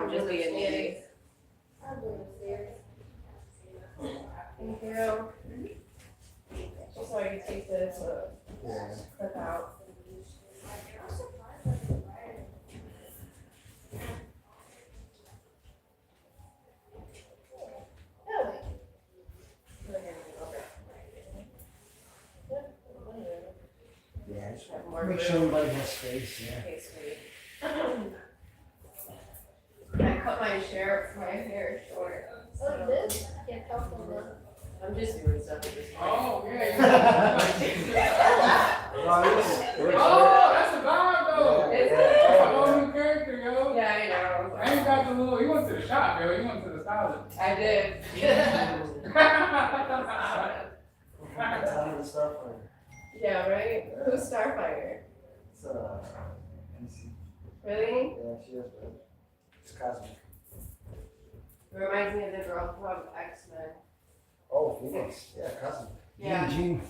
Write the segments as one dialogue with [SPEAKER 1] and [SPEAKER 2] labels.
[SPEAKER 1] I'm just being needy.
[SPEAKER 2] I'm doing upstairs.
[SPEAKER 1] Thank you. Just so I can take this clip out.
[SPEAKER 3] Yeah, just
[SPEAKER 1] Have more
[SPEAKER 3] make
[SPEAKER 1] room.
[SPEAKER 3] sure everybody has space, yeah.
[SPEAKER 1] Okay, sweet. I cut my hair short.
[SPEAKER 2] Oh, this? Can't tell from the.
[SPEAKER 1] I'm just doing stuff at this point.
[SPEAKER 4] Oh, yeah.
[SPEAKER 3] Oh,
[SPEAKER 4] Oh, that's a vibe, though.
[SPEAKER 1] Is it?
[SPEAKER 4] That's a whole new character, yo.
[SPEAKER 1] Yeah, I know.
[SPEAKER 4] I ain't got the little, he went to the shop, yo. He went to the stylist.
[SPEAKER 1] I did.
[SPEAKER 3] Time to start for
[SPEAKER 1] Yeah, right? Who's Starfire?
[SPEAKER 3] it's MC.
[SPEAKER 1] Really?
[SPEAKER 3] Yeah, she is, but it's cosmic.
[SPEAKER 1] It reminds me of the girl from X-Men.
[SPEAKER 3] Oh, Phoenix. Yeah, cosmic.
[SPEAKER 1] Yeah.
[SPEAKER 3] Gene.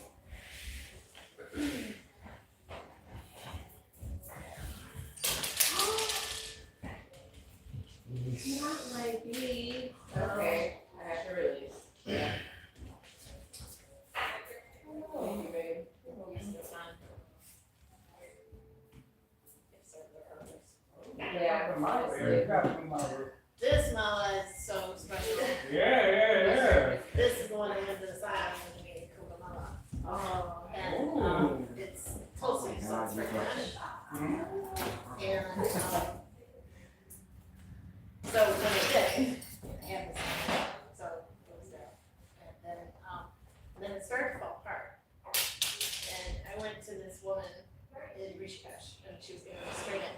[SPEAKER 2] Not my bead.
[SPEAKER 1] Okay, I have to release. Yeah. Thank you, babe. Yeah, honestly.
[SPEAKER 2] This smell is so special.
[SPEAKER 4] Yeah.
[SPEAKER 2] This is the one I had to decide on to be Coca-Cola.
[SPEAKER 1] Oh.
[SPEAKER 2] And,
[SPEAKER 4] Ooh.
[SPEAKER 2] it's totally sauce for cash.
[SPEAKER 4] Mhm.
[SPEAKER 2] And, so when I did, I had this, so it was there. And then it started to fall apart. And I went to this woman in Rishikesh, and she was gonna straighten it.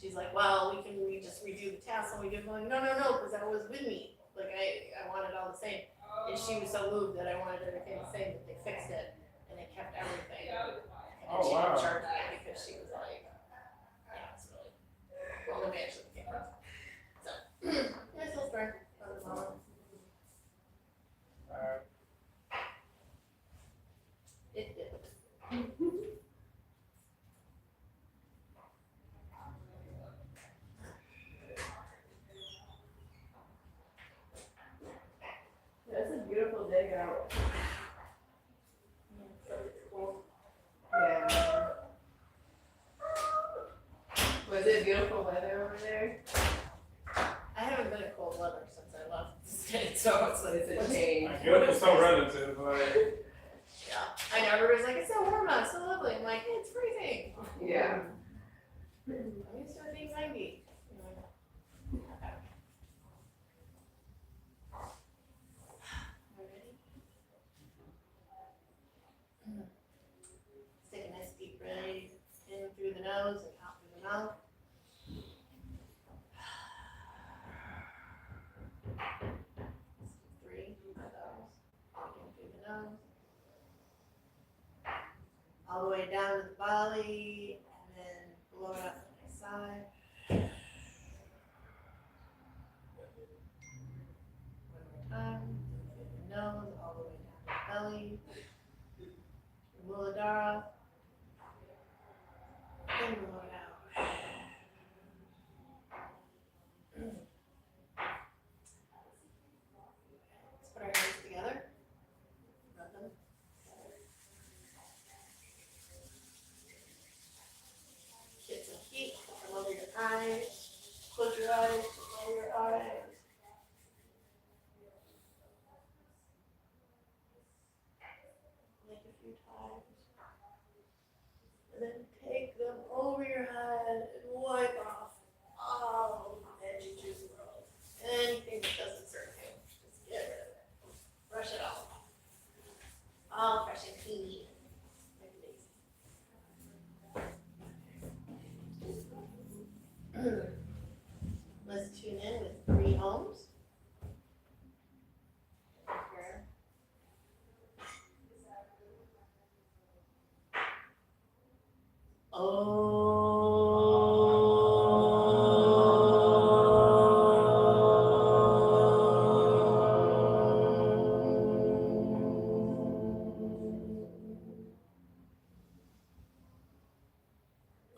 [SPEAKER 2] She's like, well, we just redo the tassel, we do, I'm like, no, because that was with me. Like, I wanted all the same. And she was so moved that I wanted everything the same, that they fixed it, and they kept everything. And then
[SPEAKER 4] Oh,
[SPEAKER 2] she
[SPEAKER 4] wow.
[SPEAKER 2] didn't charge me because she was like, yeah, it's really, well, nobody actually came from. So, nice little story. That was all. It did.
[SPEAKER 1] That's a beautiful day out.
[SPEAKER 2] So it's cool.
[SPEAKER 1] Yeah. Was it beautiful weather over there?
[SPEAKER 2] I haven't been in cold weather since I left the state, so it's like,
[SPEAKER 1] It's a change.
[SPEAKER 4] I guess it's so relative, like.
[SPEAKER 2] yeah. I know everybody's like, it's so warm out, it's so lovely. I'm like, it's freezing.
[SPEAKER 1] Yeah.
[SPEAKER 2] I'm used to it being 90. Okay. Ready? Let's take a nice deep breath in through the nose and out through the mouth. Three of those. In through the nose. All the way down to the belly, and then blow it up to the side. One more time. Through the nose, all the way down to the belly. Muladhara. Then blow it out. Let's put our hands together. Rub them. Get some heat from over your eyes. Close your eyes, lower your eyes. Blink a few times. And then take them over your head and wipe off all of the veggie juice world. Anything that doesn't serve you, just get rid of it. Brush it off. All fresh and clean. Make it easy. Let's tune in with 3 ohms. Here.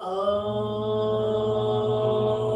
[SPEAKER 2] Oh.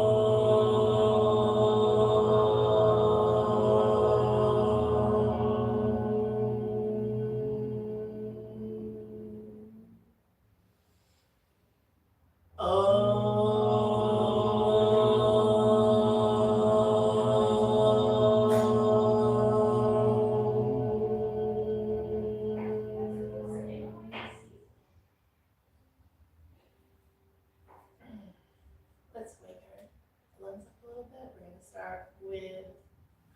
[SPEAKER 2] lungs up a little bit. We're gonna start with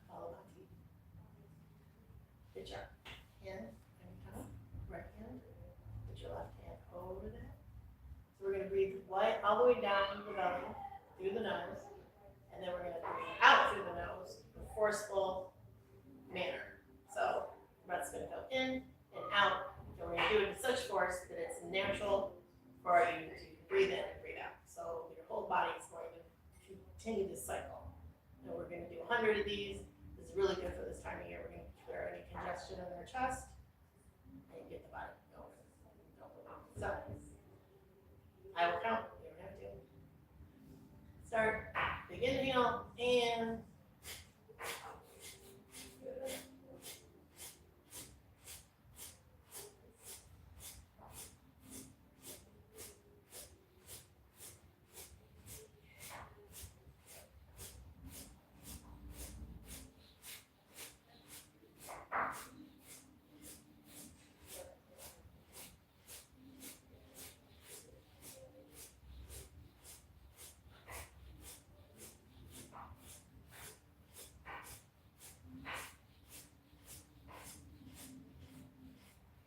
[SPEAKER 2] Kapalabhati. Put your hand on top, right hand. Put your left hand over that. So we're gonna breathe all the way down the belly, through the nose, and then we're gonna breathe out through the nose in a forceful manner. So breath's gonna go in and out, and we're gonna do it with such force that it's natural for you to breathe in and breathe out. So your whole body is going to continue this cycle. And we're gonna do 100 of these. This is really good for this time of year. We're gonna clear any congestion in their chest and get the body going. So I will count. You don't have to. Start. Big inhale and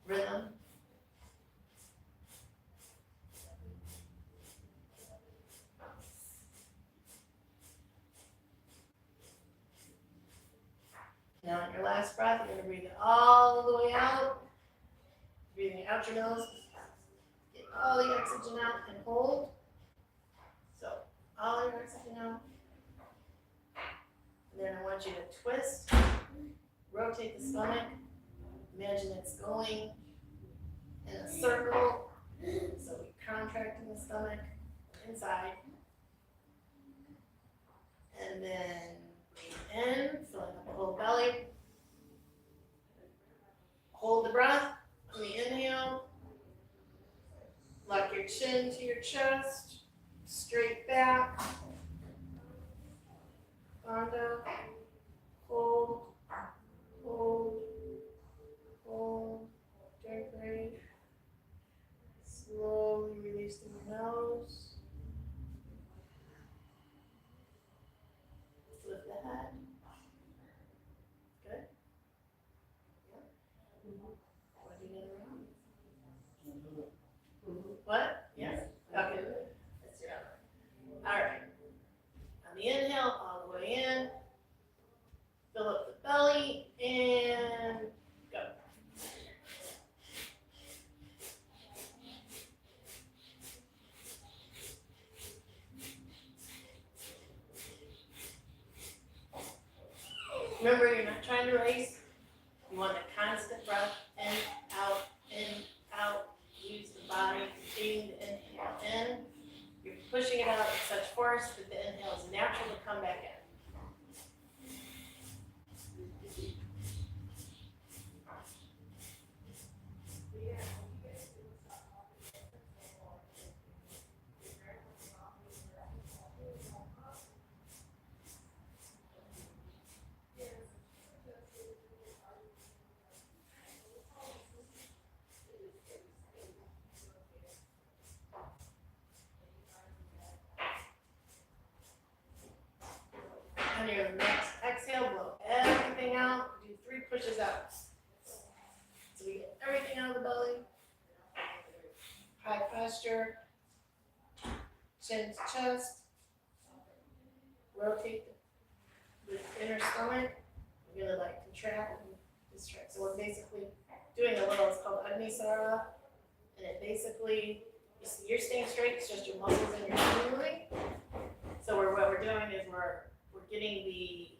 [SPEAKER 2] rhythm. Now on your last breath, you're gonna breathe it all the way out. Breathing out your nose. Get all the oxygen out and hold. So all your oxygen out. And then I want you to twist, rotate the stomach. Imagine it's going in a circle. So we contracting the stomach inside. And then breathe in, filling up the whole belly. Hold the breath on the inhale. Lock your chin to your chest. Straight back. Bandha. Hold. Hold. Hold. Very great. Slowly release through your nose. Lift the head. Good. Yeah. What do you need around? What? Yes. Okay. That's your other. All right. On the inhale, all the way in. Fill up the belly and go. Remember, you're not trying to race. You want a constant breath in, out, in, out. Use the body, continue to inhale in. You're pushing it out with such force that the inhale is natural to come back in. On your next exhale, blow everything out. Do 3 pushes out. So we get everything out of the belly. High posture. Chin to chest. Rotate the inner stomach. We're gonna like contract and distract. So we're basically doing a little, it's called Agnisara. And it basically, you're staying straight, it's just your muscles and your tummy moving. So what we're doing is we're getting the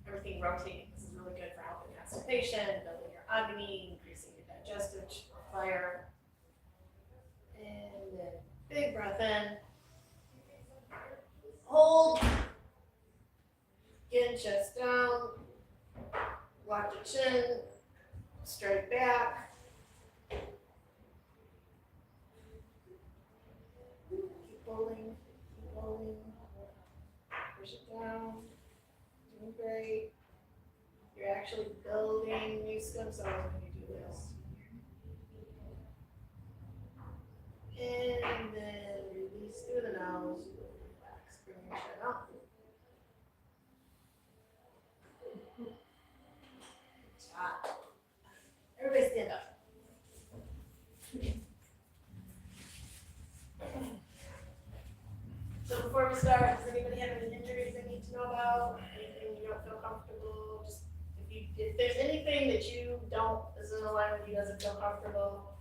[SPEAKER 2] everything rotating. This is really good for helping constipation, building your agni, increasing your digestive fire. And then big breath in. Hold. Again, chest down. Lock the chin. Straight back. Keep holding. Keep holding. Push it down. Doing great. You're actually building new stem cells when you do this. And then release through the nose. Relax. Bring your chin does anybody have any injuries they need to know about? Anything you don't feel comfortable? Just if there's anything that you don't, is in line with you, doesn't feel comfortable,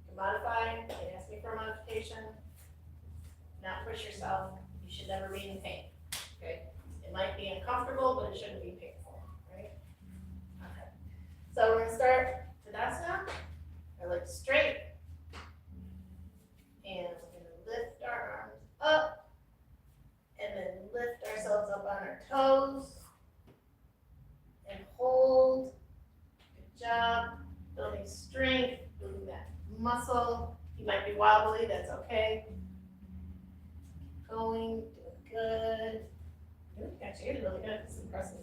[SPEAKER 2] you can modify, you can ask me for a modification. Not push yourself, you should never be in pain, okay? It might be uncomfortable, but it shouldn't be painful, right? Okay. So we're gonna start Tadasana, our legs straight. And we're gonna lift our arms up, and then lift ourselves up on our toes, and hold. Good job, building strength, building that muscle. You might be wobbly, that's okay. Keep going, doing good. Actually, you did really good, it's impressive.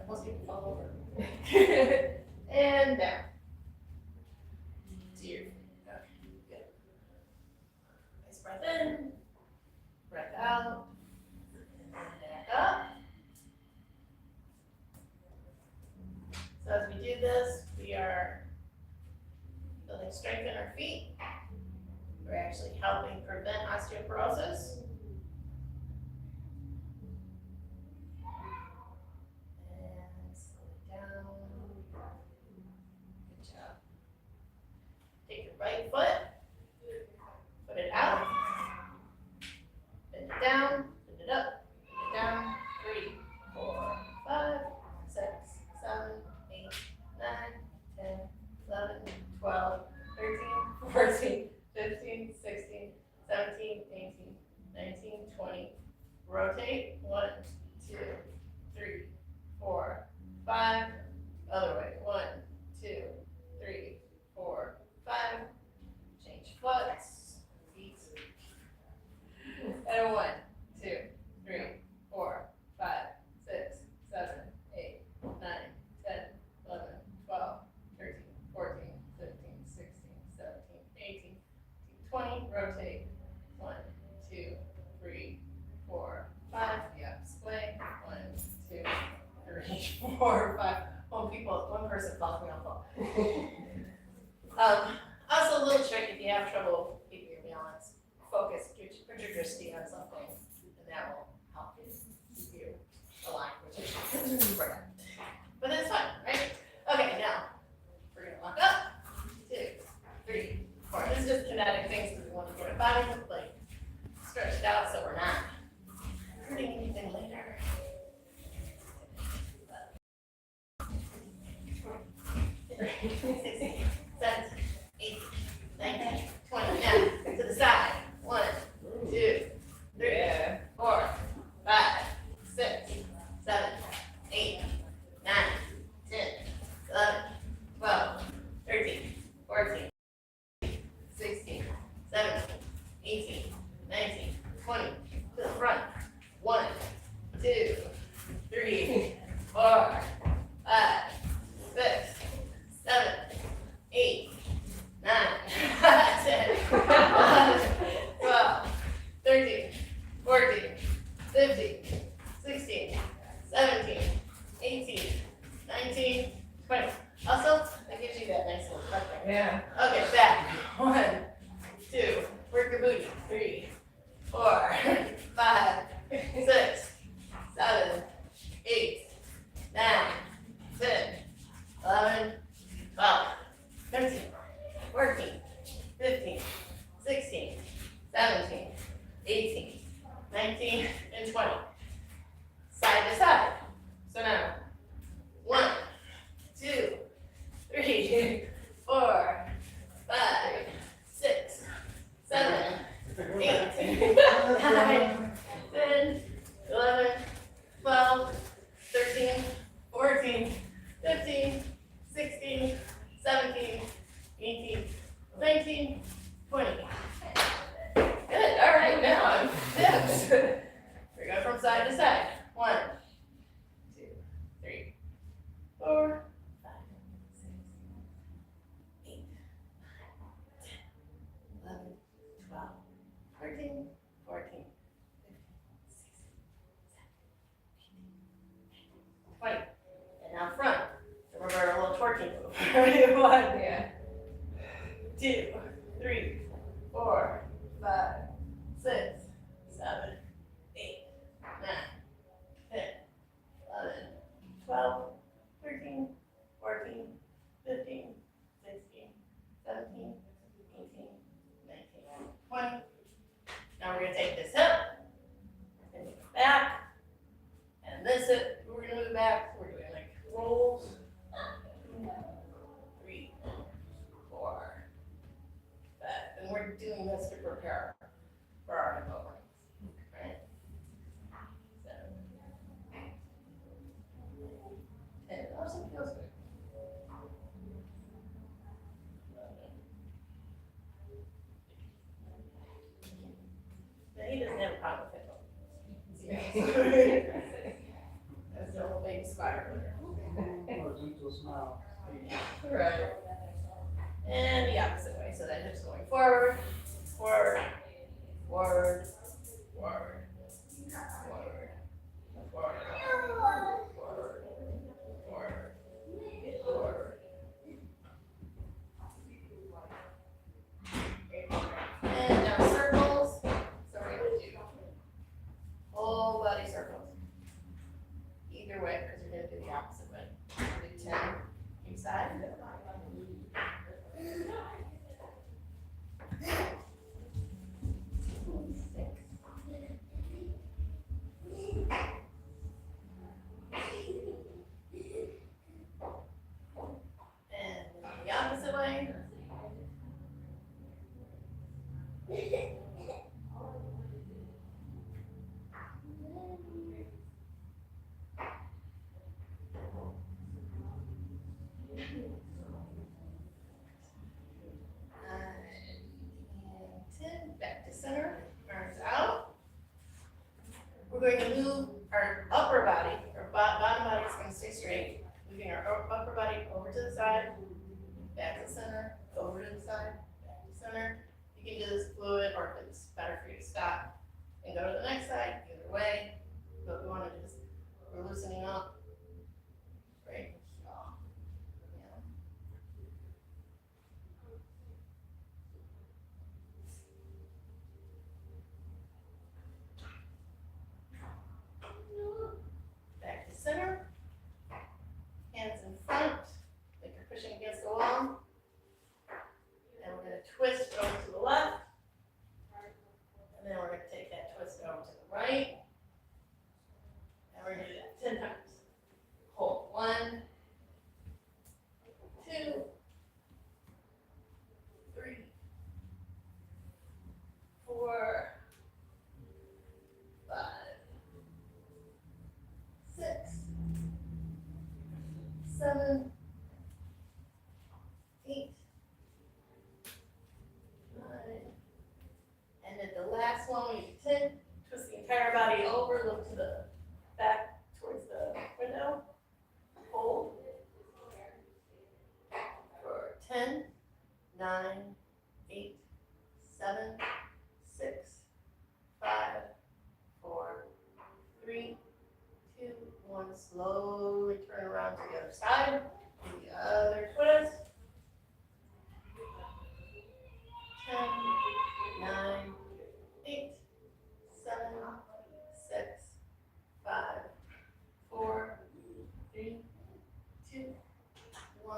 [SPEAKER 2] Most people fall over. And down. To your feet, okay, good. Nice breath in, breath out, and back up. So as we do this, we are building strength in our feet. We're actually helping prevent osteoporosis. And slow it down. Good job. Take your right foot, put it out, bend it down, bend it up, bend it down, 3, 4, 5, 6, 7, 8, 9, 10, 11, 12, 13, 14, 15, 16, 17, 18, 19, 20. Rotate, 1, 2, 3, 4, 5. Other way, 1, 2, 3, 4, 5. Change foots, feet. And 1, 2, 3, 4, 5, 6, 7, 8, 9, 10, 11, 12, 13, 14, 15, 16, 17, 18, 20. Rotate. 1, 2, 3, 4, 5. Yep, sway. 1, 2, 3, 4, 5. One person falls, we all fall. Also, a little trick if you have trouble keeping your balance, focus, put your dristy on something, and that will help you keep you aligned, which is important. But it's fun, right? Okay, now we're gonna walk up. 2, 3, 4. This is just kinetic things because we want to get our body like stretched out so we're not hurting anything later. 16, 17, 18, 19, 20. Now to the side. 1, 2, 3, 4, 5, 6, 7, 8, 9, 10, 11, 12, 13, 14, 16, 17, 18, 19, 20. To the front. 1, 2, 3, 4, 5, 6, 7, 8, 9, 10, 11, 12, 13, 14, 15, 16, 17, 18, 19, 20. Also, that gives you that nice little cut there.
[SPEAKER 1] Yeah.
[SPEAKER 2] Okay, back. 1, 2, work your booty. 3, 4, 5, 6, 7, 8, 9, 10, 11, 12, 13, 14, 15, 16, 17, 18, 19, and 20. Side to side. So now, 1, 2, 3, 4, 5, 6, 7, 8, 9, 10, 11, 12, 13, 14, 15, 16, 17, 18, 19, 20. Good, all right, now I'm dips. We go from side to side. 1, 2, 3, 4, 5, 6, 8, 9, 10, 11, 12, 13, 14, 15, 16, 17, 18, 20. And now front. Remember a little twerking move. 1,
[SPEAKER 1] Yeah.
[SPEAKER 2] 2, 3, 4, 5, 6, 7, 8, That's the whole big spiral.
[SPEAKER 4] Oh, gentle smile.
[SPEAKER 2] Right. And the opposite way, so that hips going forward, forward, forward, forward, forward, forward, forward, forward, forward. And now circles, so we're gonna do whole body circles. Either way, because you're gonna do the opposite way. Do 10 each side. And the opposite way. And 10, back to center, arms out. We're going to move our upper body, our bottom body is going to stay straight. Moving our upper body over to the side, back to center, over to the side, back to center. You can do this fluid, or if it's better for you to stop and go to the next side, either way. But we want to just, we're loosening up. Right? Yeah. Back to center. Hands in front, like you're pushing against the wall. And we're going to twist over to the left. And then we're going to take that twist over to the right. And we're going to do that 10 times. Hold. 1, 2, 3, 4, 5, 6, 7, 8, 9, and then the last one we do 10. Twist the entire body over, look to the back towards the window. Hold for 10, 9, 8, 7, 6, 5, 4, 3, 2, 1. Slowly turn around to the other side. The other twist. 10, 9, 8, 7, 6, 5, 4, 3, 2, 1.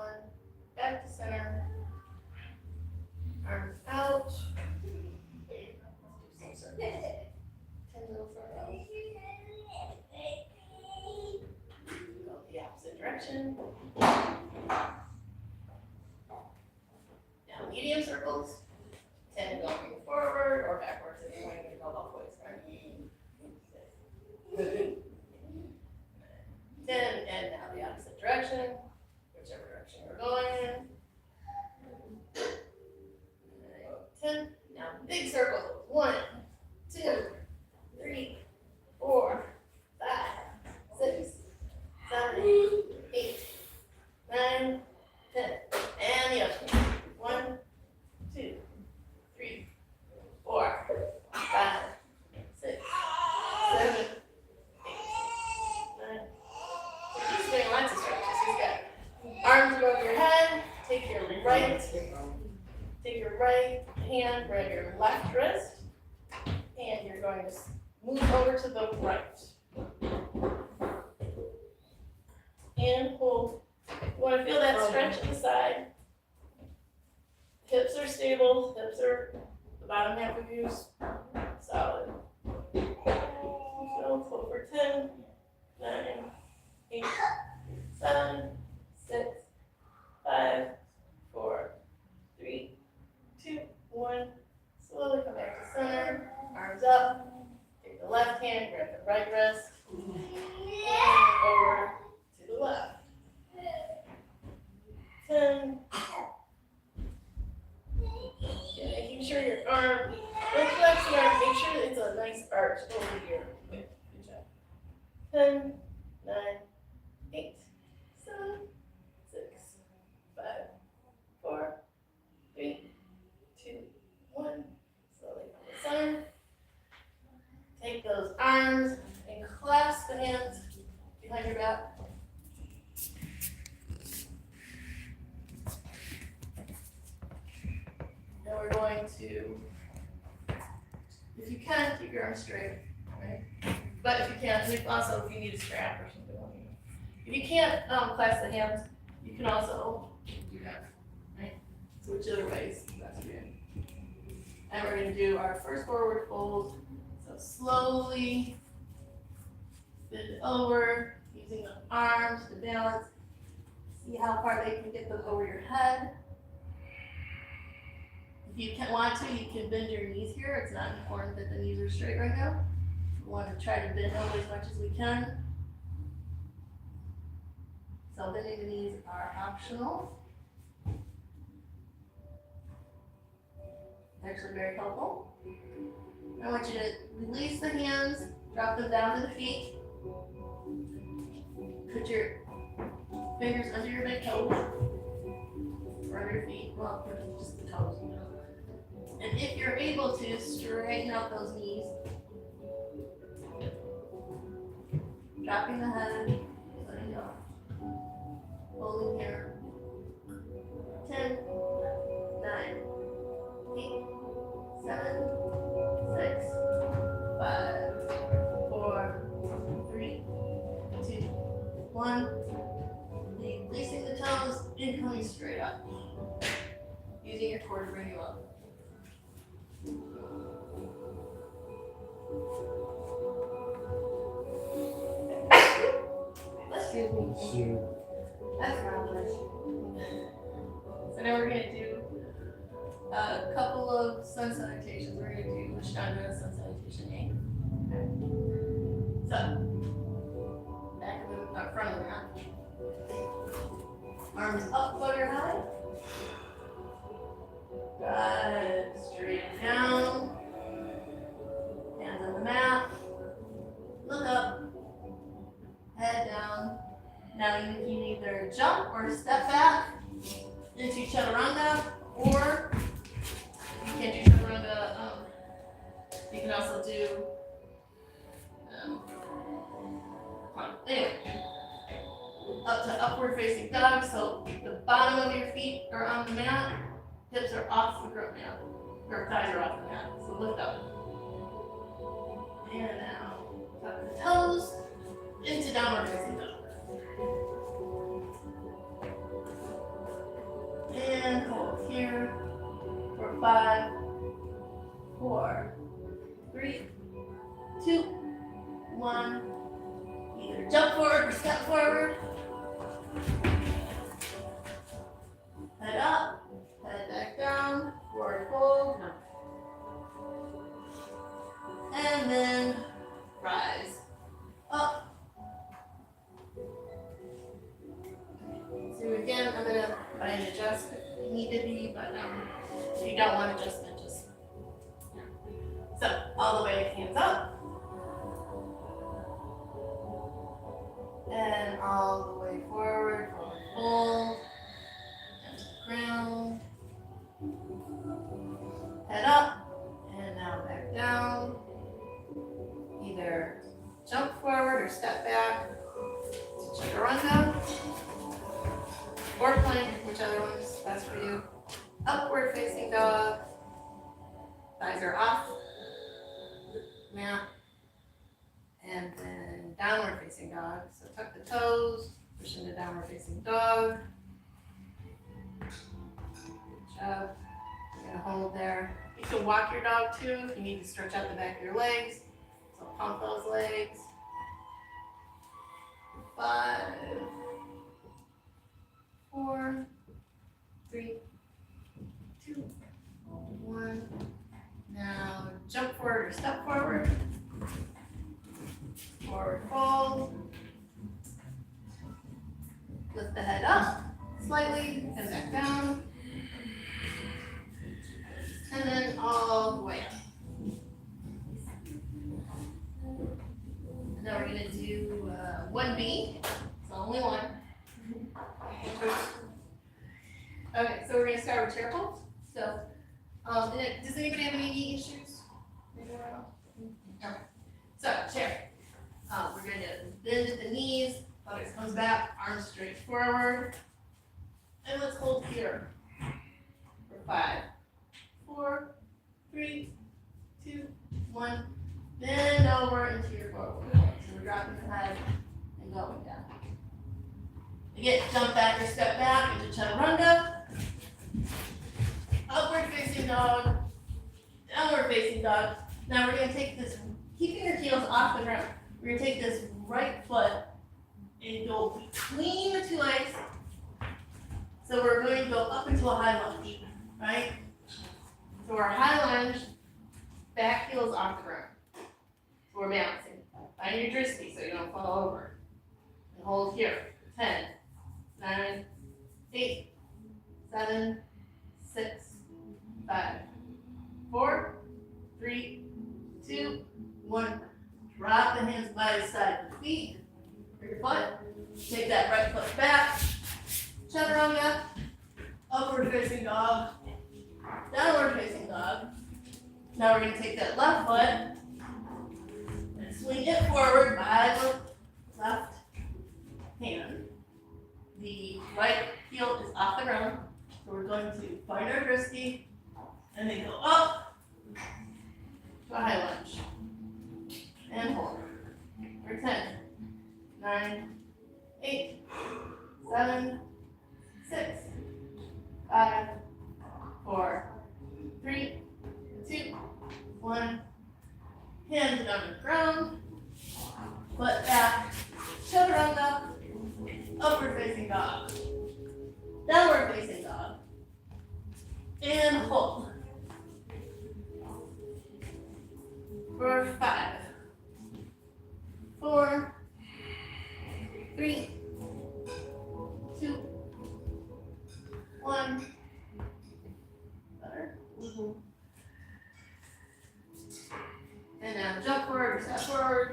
[SPEAKER 2] Back to center. Arms out. Let's do some circles. 10 little circles. Go the opposite direction. Now medium circles. 10 going forward or backwards if you're going to go both ways, right? 10 and now the opposite direction, whichever direction you're going in. 10. Now big circles. 1, 2, 3, 4, 5, 6, 7, 8, 9, 10. And the other one. 1, 2, 3, 4, 5, 6, 7, 8, 9. He's doing lots of stretches. He's got arms above your head. Take your right hand, grab your left wrist, and you're going to move over to the right. And hold. You want to feel that stretch at the side. Hips are stable, hips are the bottom half of you solid. So hold for 10, 9, 8, 7, 6, 5, 4, 3, 2, 1. Slowly come back to center, arms up. Take the left hand, grab the right wrist, and over to the left. 10. Making sure your arm, don't flex your arm, make sure that it's a nice arch over your hip. Good 10, 9, 8, 7, 6, 5, 4, 3, 2, 1. Slowly from the center. Take those arms and clasp the hands behind your back. Now we're going to, if you can, keep your arms straight, right? But if you can't, if you need a strap or something on you. If you can't clasp the hands, you can also do that, right? So whichever ways, that's good. And we're gonna do our first forward fold. So slowly bend over, using the arms to balance. See how far they can get them over your head. If you want to, you can bend your knees here. It's not important that the knees are straight right now. We want to try to bend over as much as we can. So bending the knees are optional. Actually very helpful. I want you to release the hands, drop them down to the feet. Put your fingers under your big toes, or under your feet, well, just the toes, you know. And if you're able to, straighten out those knees. Dropping the head, letting go. Holding here. 10, 9, 8, 7, 6, 5, 4, 3, 2, 1. Releasing the toes and coming straight up. Using your core to bring you up. Excuse me. That's fabulous. So now we're going to do a couple of sun salutations. We're going to do Ashtanga sun salutation A. Okay. So, back of the front of the mat. Arms up, motor high. Good. Straight down. Hands on the mat. Look up. Head down. Now you can either jump or step back into chaturanga, or you can't do chaturanga. You can also do anyway, up to upward facing dog. So the bottom of your feet are on the mat, hips are off the ground mat, or thighs are off the mat. So lift up. And now tuck the toes into downward facing dog. And hold here for 5, 4, 3, 2, 1. Either jump forward or step forward. Head up, head back down, forward fold. And then rise up. So again, I'm gonna try and adjust if you need to be, but if you don't want adjustment, just so all the way, hands up, and all the way forward, fold, down to the ground, head up, and now back down. Either jump forward or step back to chaturanga. Or plank, whichever one's best for you. Upward facing dog. Thighs are off the mat. And then downward facing dog. So tuck the toes, push into downward facing dog. Good job. You're gonna hold there. You can walk your dog too if you need to stretch out the back of your legs. So pump those legs. 5, 4, 3, 2, 1. Now jump forward or step forward. Forward fold. Lift the head up slightly and back down. And then all the way up. And now we're going to do 1B, it's only one. Okay, so we're gonna start with chair pose. So, does anybody have any knee issues? Okay. So, chair. We're gonna bend at the knees, pelvis comes back, arms straight forward. And let's hold here for 5, 4, 3, 2, 1. Bend over into your forward. So we're dropping the head and going down. Again, jump back or step back into chaturanga. Upward facing dog. Downward facing dog. Now we're going to take this, keeping your heels off the ground. We're going to take this right foot and go between the two legs. So we're going to go up into a high lunge, right? So our high lunge, back heels off the ground. So we're balancing. Find your drishti so you don't fall over. And hold here. 10, 9, 8, 7, 6, 5, 4, 3, 2, 1. Drop the hands by the side of the feet for your foot. Take that right foot back. Chaturanga. Upward facing dog. Downward facing dog. Now we're going to take that left foot and swing it forward by the left hand. The right heel is off the ground. So we're going to find our drishti and then go up to a high lunge. And hold. For 10, 9, 8, 7, 6, 5, 4, 3, 2, 1. Hands on the ground. Foot back. Chaturanga. Upward facing dog. Downward facing dog. And hold. For 5, 4, 3, 2, 1. Better. And now jump forward or step forward.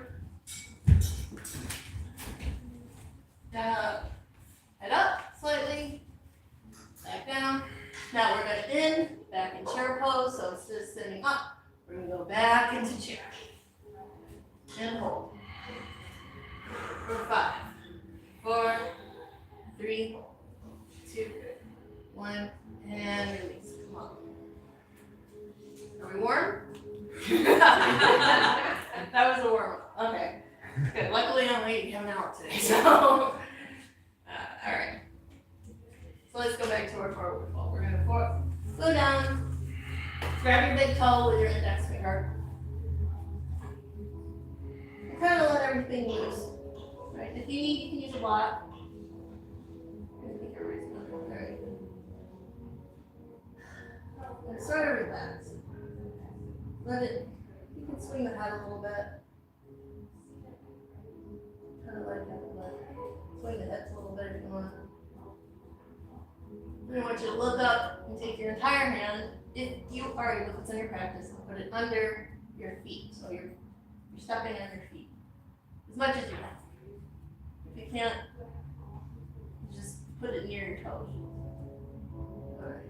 [SPEAKER 2] Down, head up slightly. Back down. Now we're going to end back in chair pose. So instead of sitting up, we're going to go back into chair. And hold. For 5, 4, 3, 2, 1, and release. Come on. Are we warm? That was a warm up. Okay. Good. Luckily, I only have an hour today. So, all right. So let's go back to our forward fold. We're going to go down. Grab your big toe with your index finger. And kind of let everything loose. Right? If you need, you can use a block. Alright. And sort of relax. Let it, you can swing the head a little bit. Kind of like that, but swing the hips a little bit if you want. I want you to look up and take your entire hand, if you are able, if it's in your practice, and put it under your feet. So you're stepping on your feet as much as you can. If you can't, just put it near your toes. Alright.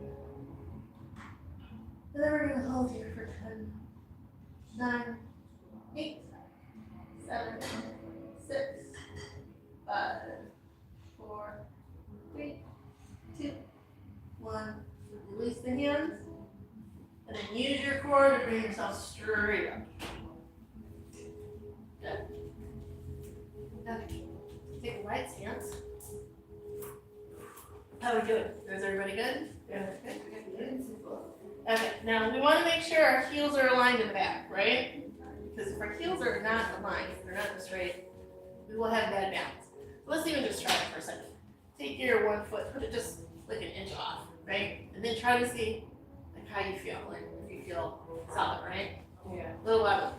[SPEAKER 2] And then we're going to hold here for 10, 9, 8, 7, 6, 5, 4, 3, 2, 1. Release the hands. And then use your core to bring yourself straight up. Good. Okay. Take a wide stance. How are we doing? Is everybody good? Good. Okay, now we want to make sure our heels are aligned in the back, right? Because if our heels are not aligned, if they're not straight, we will have bad balance. So let's even just try it for a second. Take your one foot, put it just like an inch off, right? And then try to see like how you feel, like if you feel solid, right?
[SPEAKER 1] Yeah.
[SPEAKER 2] A little level.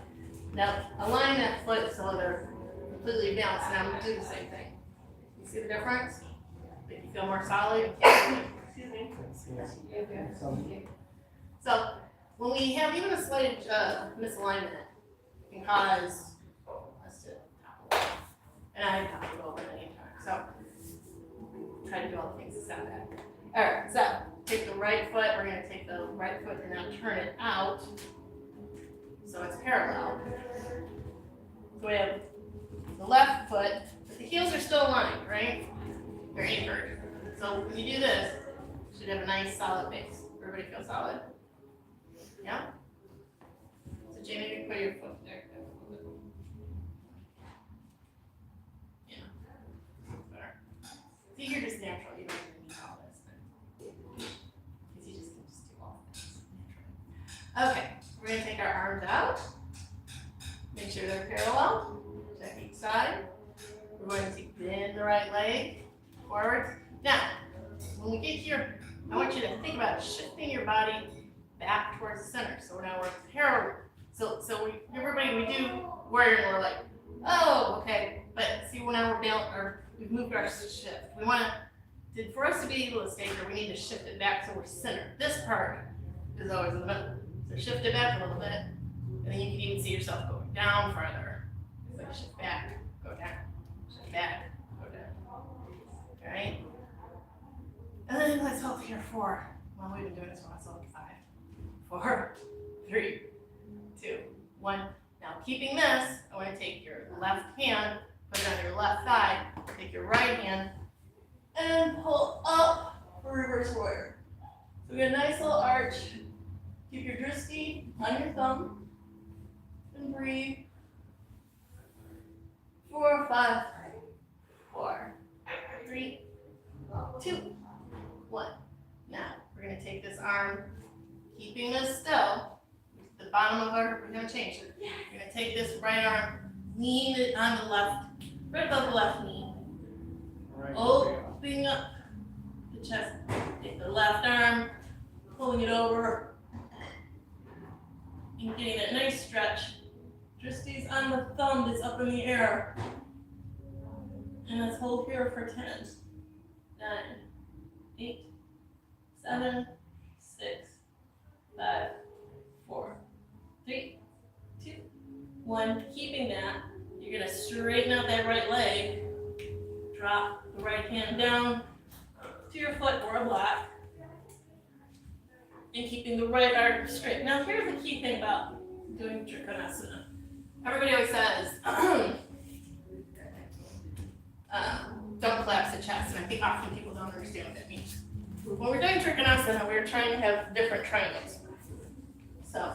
[SPEAKER 2] Now align that foot so they're completely balanced. Now we do the same thing. You see the difference? Make you feel more solid. Excuse me. So when we have even a slight misalignment, it can cause us to topple. And I've talked it over many times, so try to do all the things that sound bad. All right, so take the right foot, we're gonna take the right foot and now turn it out so it's parallel. So we have the left foot, but the heels are still aligned, right? They're anchored. So when you do this, you should have a nice solid base. Everybody feel solid? Yeah? So Jamie, you put your foot there. Yeah. Better. See, you're just natural, you don't even need all this. Because you just can just do all this naturally. Okay, we're gonna take our arms out. Make sure they're parallel. Check each side. We're going to bend the right leg forward. Now, when we get here, I want you to think about shifting your body back towards the center. So now we're parallel. So everybody, we do warrior and we're like, oh, okay. But see, now we're down, or we've moved our shift. We want to, for us to be able to stay here, we need to shift it back so we're centered. This part is always in the middle. So shift it back a little bit, and then you can even see yourself going down farther. So shift back, go down, shift back, go down. All right? And then let's hold here 4. Well, we've been doing this for let's hold 5, 4, 3, 2, 1. Now keeping this, I want to take your left hand, put it on your left thigh, take your right hand, and pull up for reverse warrior. So we got a nice little arch. Keep your drishti on your thumb, and breathe. 4, 5, 4, 3, 2, 1. Now, we're going to take this arm, keeping this still. The bottom of our, we're going to change it. We're going to take this right arm, lean it on the left, right above the left knee. Opening up the chest. Take the left arm, pulling it over, and getting a nice stretch. Drishti's on the thumb that's up in the air. And let's hold here for 10, 9, 8, 7, 6, 5, 4, 3, 2, 1. Keeping that, you're gonna straighten out that right leg. Drop the right hand down to your foot or a block. And keeping the right arm straight. Now here's the key thing about doing Trikonasana. Everybody always says, don't collapse the chest, and I think often people don't understand what that means. When we're doing Trikonasana, we're trying to have different triangles. So,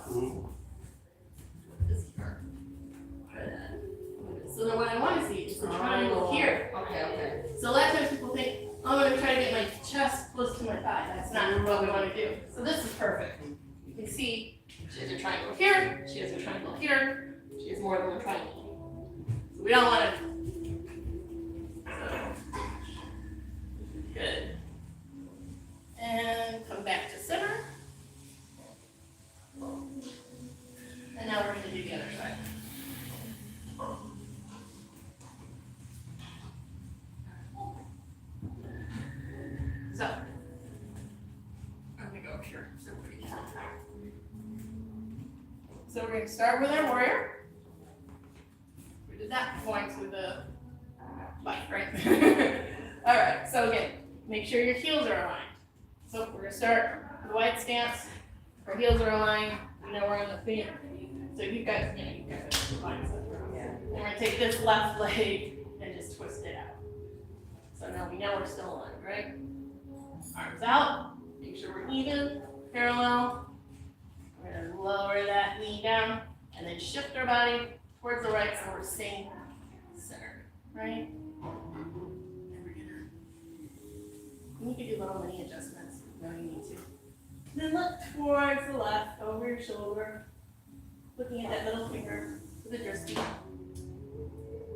[SPEAKER 2] this here. So then what I want to see is the triangle here.
[SPEAKER 5] Okay.
[SPEAKER 2] So a lot of times people think, oh, I'm going to try to get my chest close to my thigh. That's not what we want to do. So this is perfect. You can see she has a triangle here, she has a triangle here, she has more than one triangle. So we don't want to. Good. And come back to center. And now we're going to do the other side. So, I'm going to go up here so we can. So we're going to start with our warrior. We did that going to the left, right? All right, so again, make sure your heels are aligned. So we're going to start with the wide stance. Our heels are aligned. You know we're on the feet. So you guys, you got the lines up. And we're going to take this left leg and just twist it out. So now we know we're still aligned, right? Arms out, make sure we're even, parallel. We're going to lower that knee down and then shift our body towards the right so we're staying centered, right? And we're gonna, you can do little mini adjustments if you need to. Then look towards the left, over your shoulder, looking at that little finger with the drishti.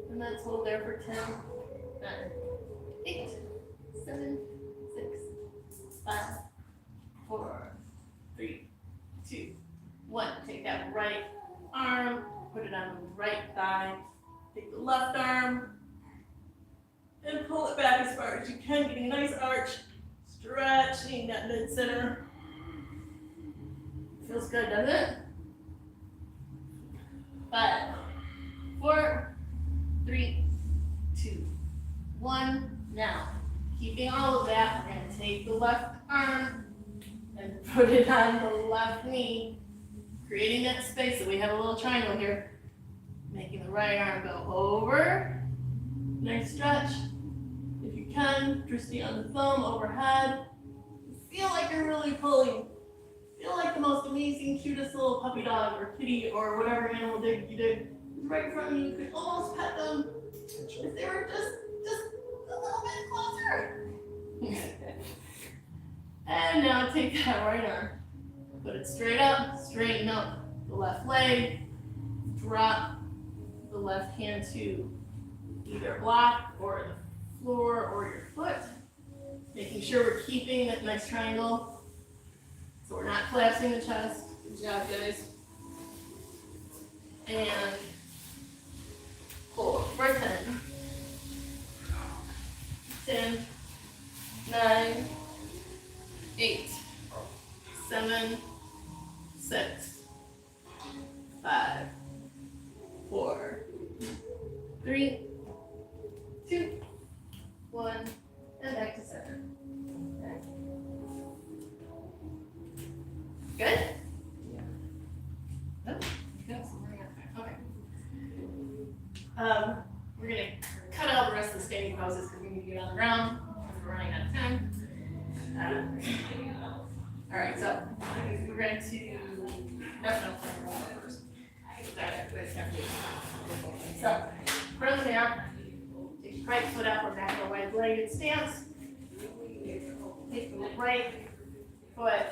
[SPEAKER 2] And let's hold there for 10, 9, 8, 7, 6, 5, 4, 3, 2, 1. Take that right arm, put it on the right thigh. Take the left arm and pull it back as far as you can, getting a nice arch, stretching that mid-center. Feels good, doesn't it? 5, 4, 3, 2, 1. Now, keeping all of that, we're gonna take the left arm and put it on the left knee, creating that space. So we have a little triangle here, making the right arm go over. Nice stretch. If you can, twisting on the thumb overhead. Feel like you're really pulling. Feel like the most amazing, cutest little puppy dog or kitty or whatever animal dig you dig is right in front of you. You could almost pet them if they were just a little bit closer. And now take that right arm. Put it straight up, straighten up the left leg, drop the left hand to either block or the floor or your foot. Making sure we're keeping that nice triangle. So we're not collapsing the chest. Good job, guys. And hold for 10. 10, 9, 8, 7, 6, 5, 4, 3, 2, 1, and back to center. Okay. Good? Oh, good. Okay. We're gonna cut out the rest of the standing poses because we need to get on the ground. We're running out of time. All right, so we're going to first. So from there, take your right foot up or back to a wide-legged stance. Take the right foot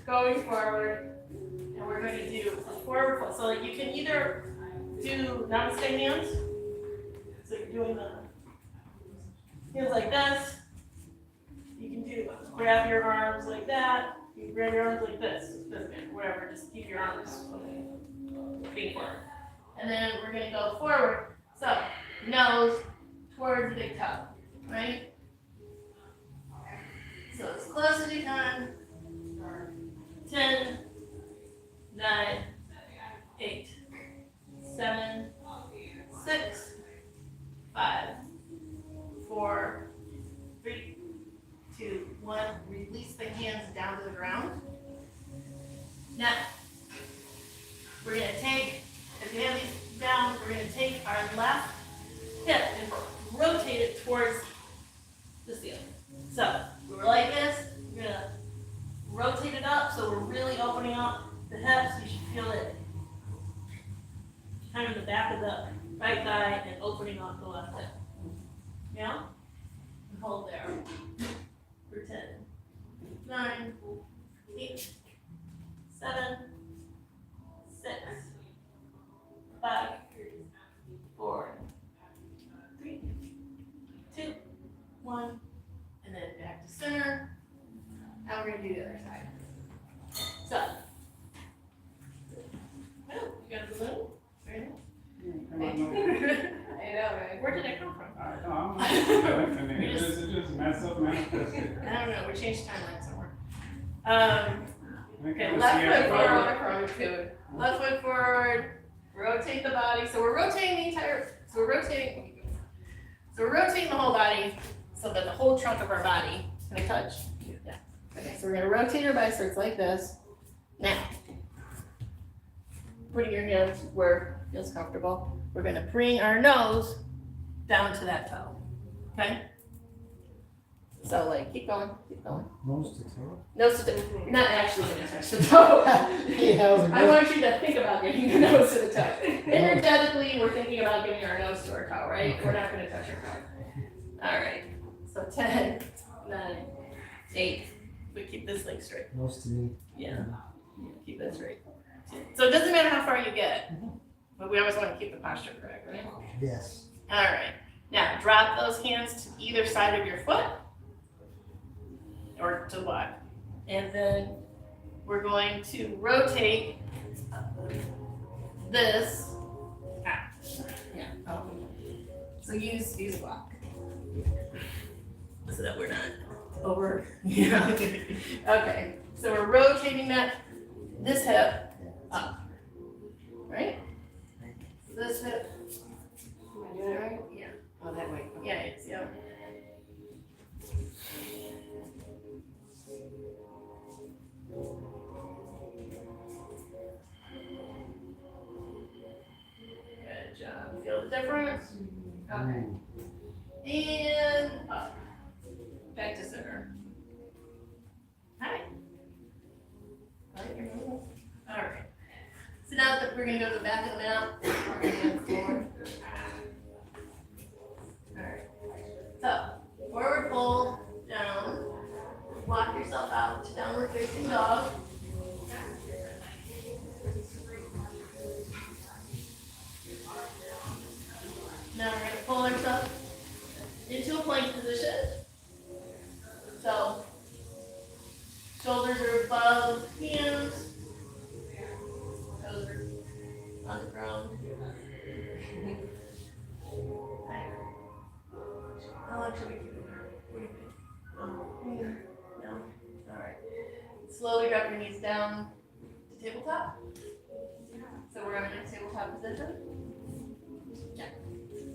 [SPEAKER 2] going forward, and we're going to do a forward foot. So you can either do namaste hands, so you're doing the hands like this. You can do grab your arms like that. You can grab your arms like this, whatever. Just keep your arms feet forward. And then we're going to go forward. So nose towards the big toe, right? So as close as you can. 10, 9, 8, 7, 6, 5, 4, 3, 2, 1. Release the hands down to the ground. Now, we're going to take, if you have these down, we're going to take our left hip and rotate it towards the ceiling. So, we're like this, we're going to rotate it up, so we're really opening up the hips. You should feel it kind of the back of the right thigh and opening up the left hip. Yeah? And hold there for 10, 9, 8, 7, 6, 5, 4, 3, 2, 1, and then back to center. Now we're going to do the other side. So, oh, you got a balloon? Very nice. I know, right? Where did it come from?
[SPEAKER 4] I don't know. It just messed up, man.
[SPEAKER 2] I don't know. We changed timeline somewhere.
[SPEAKER 4] Okay,
[SPEAKER 2] Left foot forward. Left foot forward. Rotate the body. So we're rotating the entire. So we're rotating the whole body, so that the whole trunk of our body. Can I touch? Yeah. Okay. So we're gonna rotate our biceps like this. Now, putting your hands where it feels comfortable. We're gonna bring our nose down to that toe. Okay. So like, keep going, keep going.
[SPEAKER 3] Nose to tail?
[SPEAKER 2] Nose to toe. You're not actually gonna touch the toe. I want you to think about getting your nose to the toe. Energetically, we're thinking about getting our nose to our toe, right? We're not gonna touch our toe. All right. So 10, 9, 8. We keep this leg straight.
[SPEAKER 3] Nose to knee.
[SPEAKER 2] Yeah. Keep it straight. So it doesn't matter how far you get, but we always want to keep the posture correct, right?
[SPEAKER 3] Yes.
[SPEAKER 2] All right. Now drop those hands to either side of your foot or to what? And then we're going to rotate this. Yeah. So use a block so that we're not over. Yeah. Okay. So we're rotating this hip up, right? This hip,
[SPEAKER 5] Am I doing it right?
[SPEAKER 2] yeah,
[SPEAKER 5] Oh, that way.
[SPEAKER 2] yeah, it's, yeah. Good job. Feel the difference? Okay. And up. Back to center. Hi. Alright. So now that we're gonna go to the back of the mat, we're gonna go to the floor. Alright. So, forward fold, down. Walk yourself out to downward facing dog. Now we're gonna pull ourselves into a plank position. So, shoulders are above hands. Toes are on the ground. Okay. I'll actually keep it there. What do you think? No? Alright. Slowly drop your knees down to tabletop. So we're in a tabletop position. Yeah.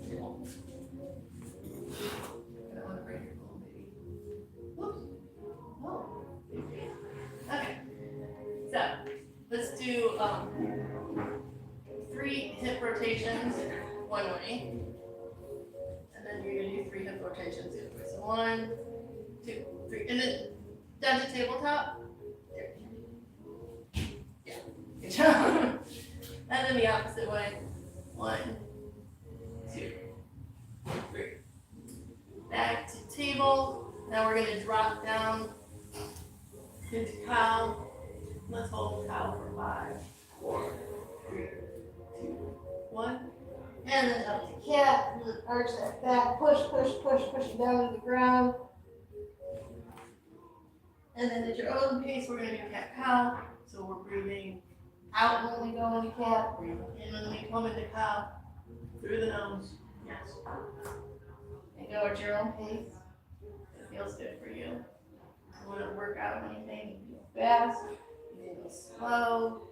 [SPEAKER 2] Cool. I don't want to break your bone, baby. Whoops. Oh. Okay. So let's do 3 hip rotations one way. And then you're gonna do 3 hip rotations the other way. So 1, 2, 3. And then down to tabletop. There. Yeah. Good job. And then the opposite way. 1, 2, 3. Back to table. Now we're gonna drop down into cow. Let's hold cow for 5, 4, 3, 2, 1. And then up to cat. And then arch that back. Push, push, push, push it down to the ground. And then at your own pace, we're gonna do cat cow. So we're breathing out when we go into cat, breathing in when we come into cow. Through the nose. Yes. And go at your own pace. It feels good for you. You want to work out anything, you can go fast, you can go slow.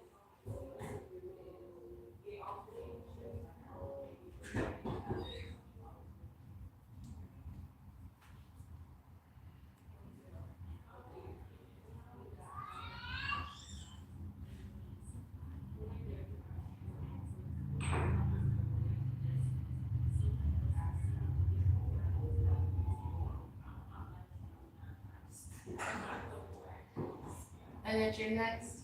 [SPEAKER 2] And at your next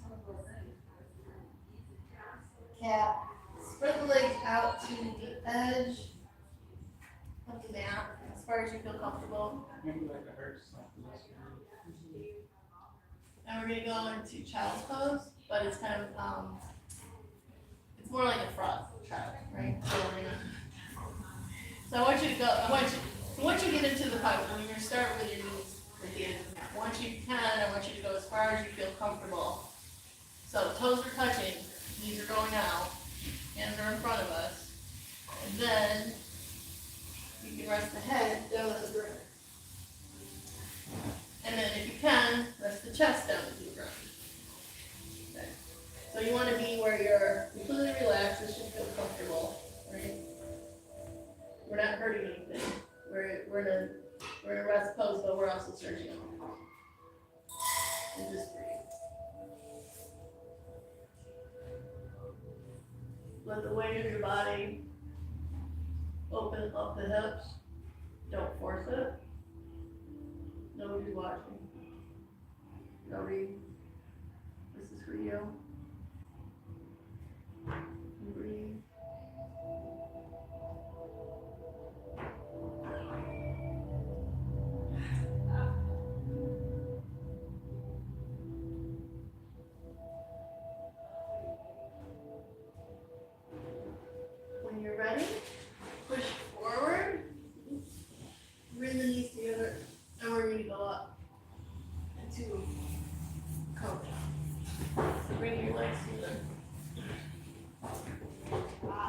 [SPEAKER 2] cat, spread the legs out to the edge of the mat as far as you feel comfortable.
[SPEAKER 4] Maybe like it hurts.
[SPEAKER 2] And we're gonna go into child's pose, but it's kind of it's more like a frog child, right? So I want you to go. Once you get into the pose, we're gonna start with your knees at the end of the mat. Once you can, I want you to go as far as you feel comfortable. So toes are touching, knees are going out, hands are in front of us, and then you can rest the head down to the ground. And then if you can, rest the chest down to the ground. Okay. So you want to be where you're completely relaxed, it should feel comfortable, right? We're not hurting anything. We're in a rest pose, but we're also stretching out. And just breathe. Let the weight of your body open up the hips. Don't force it. Nobody's watching. Nobody. This is for you. Breathe. When you're ready, push forward. Bring the knees together, and we're going to go up into cobra. So bring your legs together.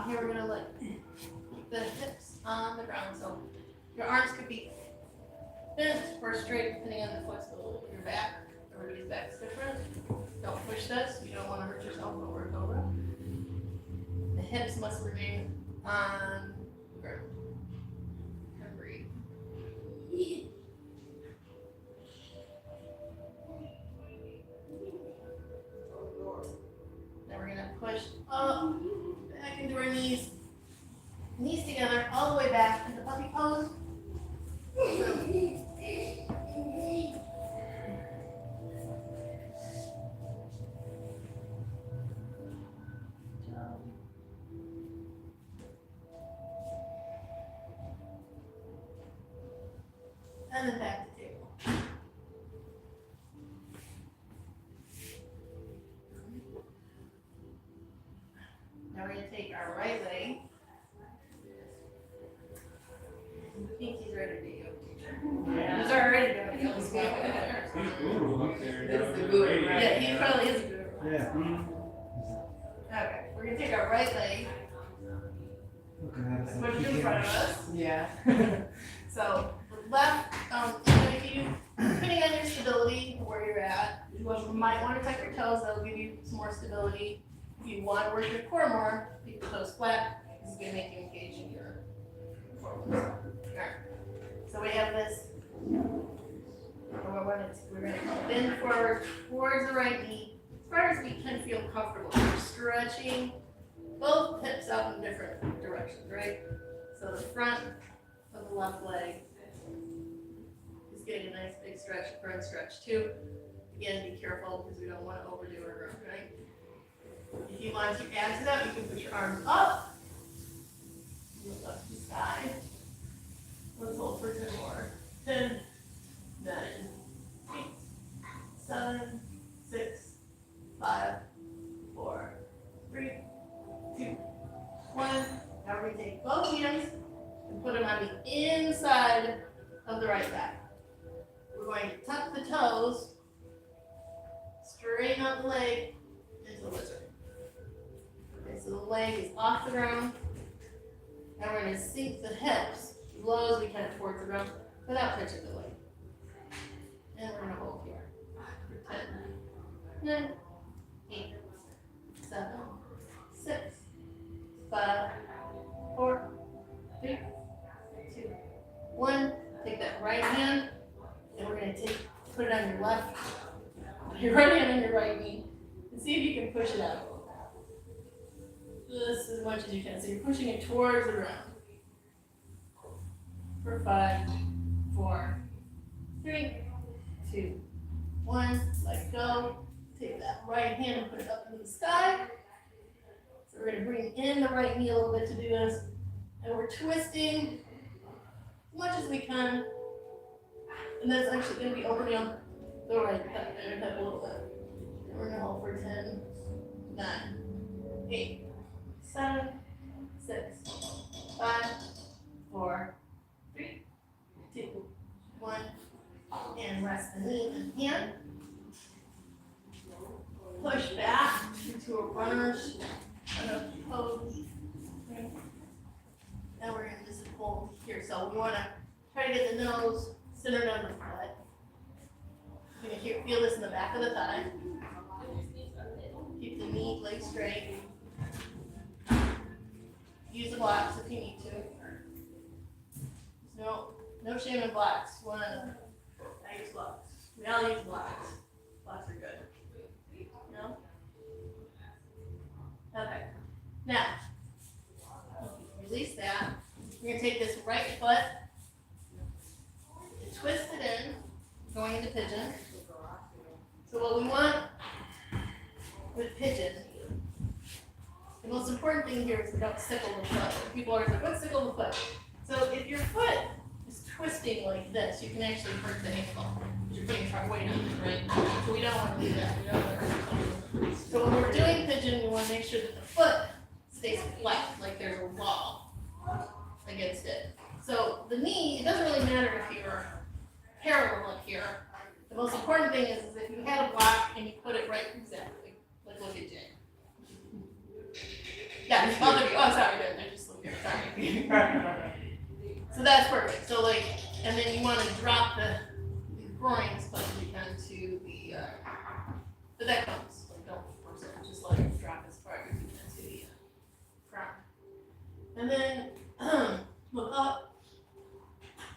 [SPEAKER 2] Here we're going to let the hips on the ground. So your arms could be bent or straight depending on the flexibility of your back. Everybody's back is different. Don't push this. You don't want to hurt yourself over cobra. The hips must remain on the ground. And breathe. Now we're gonna push up, back into our knees. Knees together, all the way back into puppy pose. And then back to table. Now we're going to take our right leg. Pinky's ready to go.
[SPEAKER 4] Yeah.
[SPEAKER 2] He's already going to go. He's going there.
[SPEAKER 4] He's guru up there.
[SPEAKER 5] That's the guru, right?
[SPEAKER 2] Yeah, he probably is a guru.
[SPEAKER 3] Yeah.
[SPEAKER 2] Okay, we're going to take our right leg,
[SPEAKER 3] Looking at us like
[SPEAKER 2] put it in
[SPEAKER 3] chicken.
[SPEAKER 2] front of us.
[SPEAKER 5] Yeah.
[SPEAKER 2] So the left, if you, depending on your stability, where you're at, you might want to tuck your toes, that'll give you some more stability. If you want to work your core more, keep your toes flat, this is going to make you engage in your core. Alright, so we have this, we're going to bend forward towards the right knee, as far as we can feel comfortable. We're stretching both hips out in different directions, right? So the front of the left leg is getting a nice big stretch, front stretch too. Again, be careful because we don't want to overdo our growth, right? If you want to add to that, you can put your arms up, look up to the sky. Let's hold for 10 more. 10, 9, 8, 7, 6, 5, 4, 3, 2, 1. Now we're going to take both hands and put them on the inside of the right thigh. We're going to tuck the toes, straighten out the leg into a lizard. Okay, so the leg is off the ground. Now we're going to sink the hips as low as we can towards the ground without touching the leg. And we're going to hold here for 10, 9, 8, 7, 6, 5, 4, 3, 2, 1. Take that right hand, and we're going to put it on your left, your right hand on your right knee, and see if you can push it out. Just as much as you can. So you're pushing it towards the ground. For 5, 4, 3, 2, 1. Let go. Take that right hand and put it up into the sky. So we're going to bring in the right knee a little bit to do this. And we're twisting as much as we can. And that's actually going to be opening up the right thigh a little bit. And we're going to hold for 10, 9, 8, 7, 6, 5, 4, 3, 2, 1. And rest the knee and hand. Push back into a runner's pose. Okay. Now we're going to just hold here. So we want to try to get the nose centered on the foot. You're going to feel this in the back of the thigh. Keep the knee, leg straight. Use the blocks if you need to. There's no shame in blocks. I use blocks. We all use blocks. Blocks are good. No? Okay. Now, release that. We're going to take this right foot and twist it in, going into pigeon. So what we want with pigeon, the most important thing here is we don't sickle the foot. People are like, what's sickle the foot? So if your foot is twisting like this, you can actually hurt the ankle. You're putting your weight on it, right? So we don't want to do that. We don't want to. So when we're doing pigeon, we want to make sure that the foot stays flat, like there's a wall against it. So the knee, it doesn't really matter if you're parallel up here. The most important thing is if you had a block and you put it right exactly, like look at Jay. Yeah, oh sorry, I just looked here, sorry. So that's perfect. So like, and then you want to drop the groin as close as you can to the, but that comes, like don't force it, just let it drop as far as you can to the front. And then look up.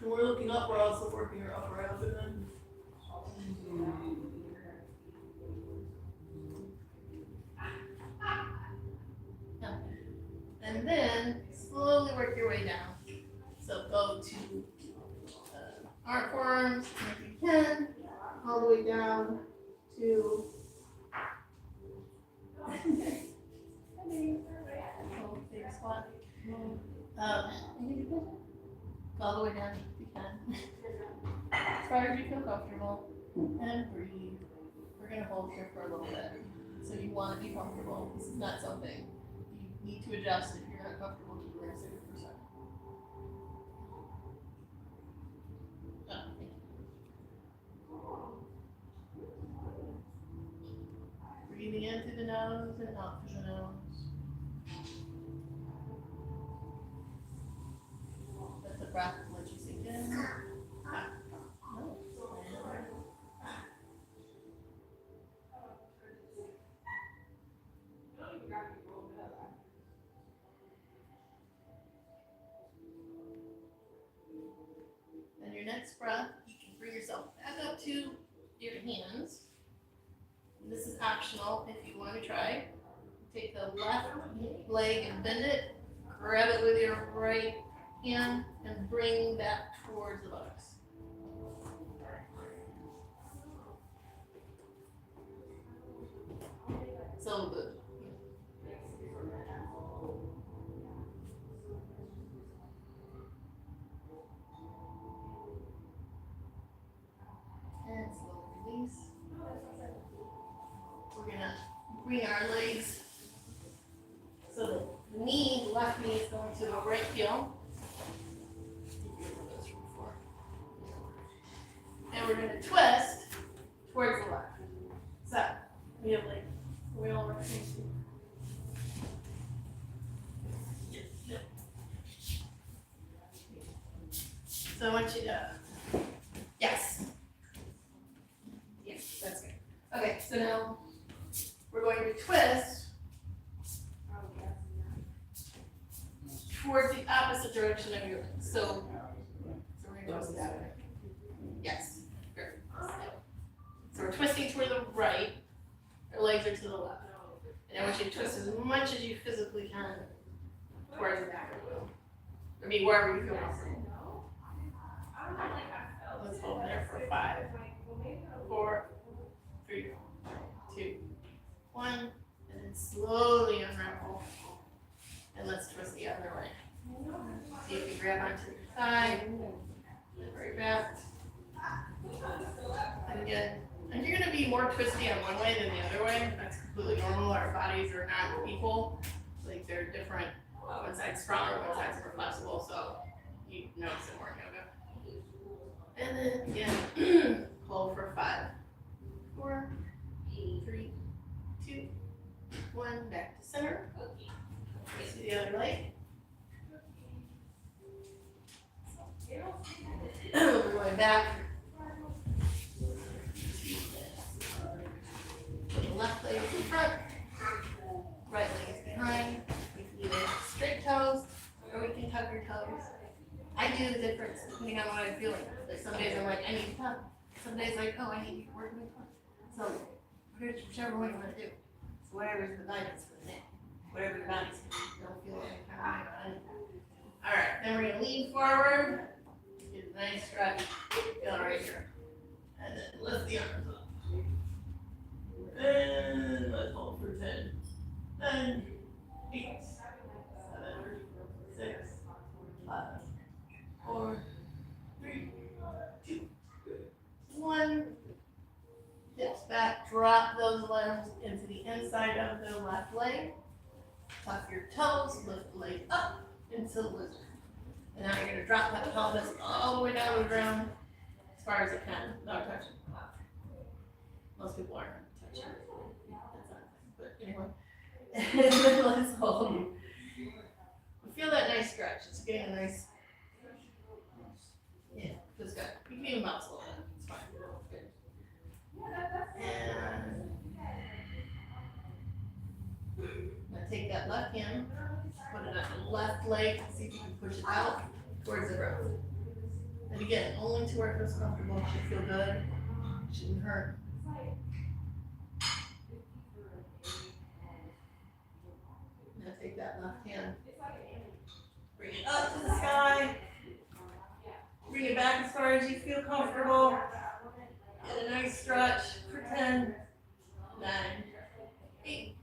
[SPEAKER 2] When we're looking up, we're also working our upper abdomen. And then slowly work your way down. So go to arm forearms if you can, all the way down to big squat. All the way down if you can. As far as you feel comfortable. And breathe. We're gonna hold here for a little bit. So you want to be comfortable. This is not something you need to adjust if you're not comfortable. Keep it at 60%. Thank you. Breathing in through the nose and out through the nose. Let the breath let you sink in. Out. No. And your next breath, you can bring yourself back up to your hands. This is optional if you want to try. Take the left leg and bend it, grab it with your right hand, and bring that towards the buttocks. So good. And slowly release. We're gonna bring our legs so the knee, the left knee is going to the right heel. And we're gonna twist towards the left. So we have like we all work things. So I want you to yes. Yes, that's good. Okay, so now we're going to twist towards the opposite direction of your legs. So we're going to twist that way. Yes, good. So we're twisting toward the right, our legs are to the left. And I want you to twist as much as you physically can towards the back of the wheel. I mean, wherever you feel comfortable. Let's hold there for 5, 4, 3, 2, 1, and then slowly unravel. And let's twist the other way. See if you grab onto your thigh, right back. And again, and you're going to be more twisty on one way than the other way. That's completely normal. Our bodies are not equal. Like they're different. One side's stronger, one side's more flexible. So you notice it more in yoga. And then again, hold for 5, 4, 3, 2, 1. Back to center. Face to the other leg. We're going back. Put the left leg in front, right leg is behind. We can either straight toes or we can tuck your toes. I do the difference depending on what I'm feeling. Like some days I'm like, I need to tuck. Some days like, oh, I need to work my front. So whichever one you want to do. So whatever's the guidance for the day. Whatever your body's feeling. Don't feel like kind of alright, then we're gonna lean forward. Get a nice stretch. Feel it right here. And then lift the arms up. And let's hold for 10, 9, 8, 7, 6, 5, 4, 3, 2, 1. Hips back, drop those limbs into the inside of the left leg. Tuck your toes, lift the leg up into the lizard. And now you're going to drop that pelvis all the way down to the ground as far as it can, without touching. Most people aren't touching. That's not but anyway. And then let's hold. Feel that nice stretch. It's getting a nice. Yeah, feels good. You can even bounce a little bit. It's fine. Good. And now take that left hand Put it on the left leg, see if you can push it out towards the ground. And again, only to where it feels comfortable, should feel good, shouldn't hurt. Now take that left hand, bring it up to the sky, bring it back as far as you feel comfortable. Get a nice stretch for 10, 9, 8,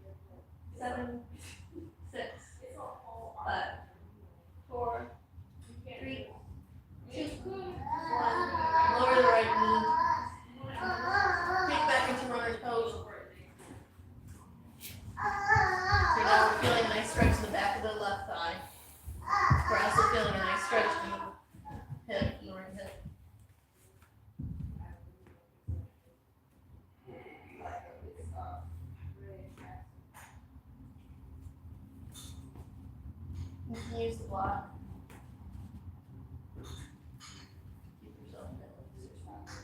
[SPEAKER 2] 7, 6, 5, 4, 3, 2, 1. Lower the right knee. Take back into runner's pose. So now we're feeling a nice stretch in the back of the left thigh. We're also feeling a nice stretch in the hip, the right hip. You can use the block. Keep yourself balanced.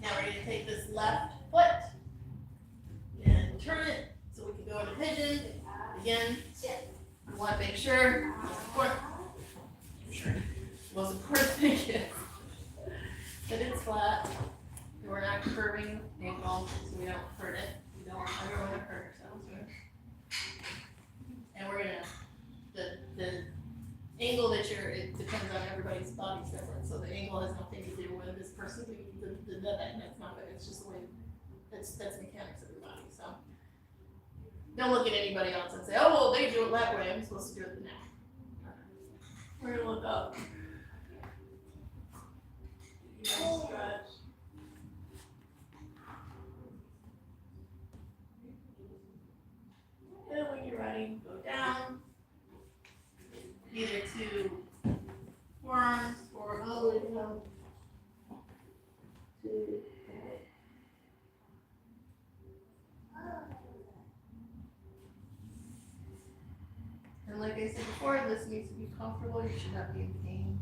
[SPEAKER 2] Now we're going to take this left foot and turn it so we can go into pigeon. Again, we want to make sure most important thing is that it's flat. And we're not curving the ankle so we don't hurt it. We don't ever want to hurt ourselves. Right? And we're gonna the angle that it depends on everybody's body's different. So the angle has nothing to do with this person doing that's not it. It's just the way that's mechanics of your body. So don't look at anybody else and say, oh well they do it that way, I'm supposed to do it the now. We're gonna look up. Nice stretch. Then when you're ready, go down, either to forearms or all the way down to and like I said before, this needs to be comfortable, you should not be in pain.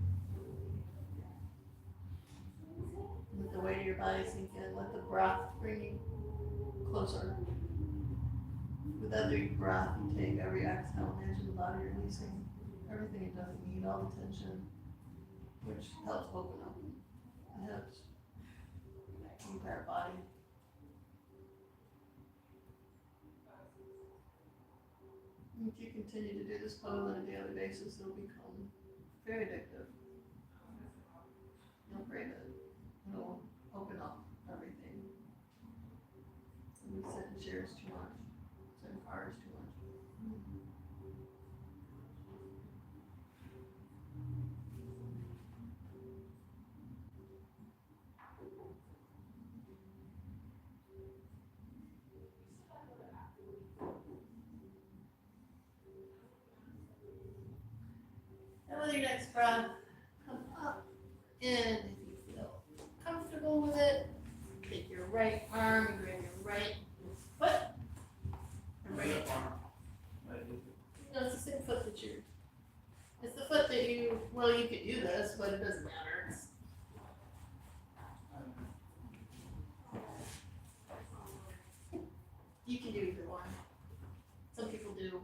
[SPEAKER 2] Let the weight of your body sink in, let the breath bring you closer. With every breath you take, every exhale, imagine the body releasing everything it doesn't need, all the tension, which helps open up the hips, the entire body. If you continue to do this pose on a daily basis, it'll become very addictive. You'll crave it. It'll open up everything. And we sit in chairs too much. Sit in cars too much. And with your next breath, come up. And if you feel comfortable with it, take your right arm and grab your right foot and bring it down. No, it's the same foot that you're. It's the foot that you. Well, you could do this, but it doesn't matter. You can do either one. Some people do.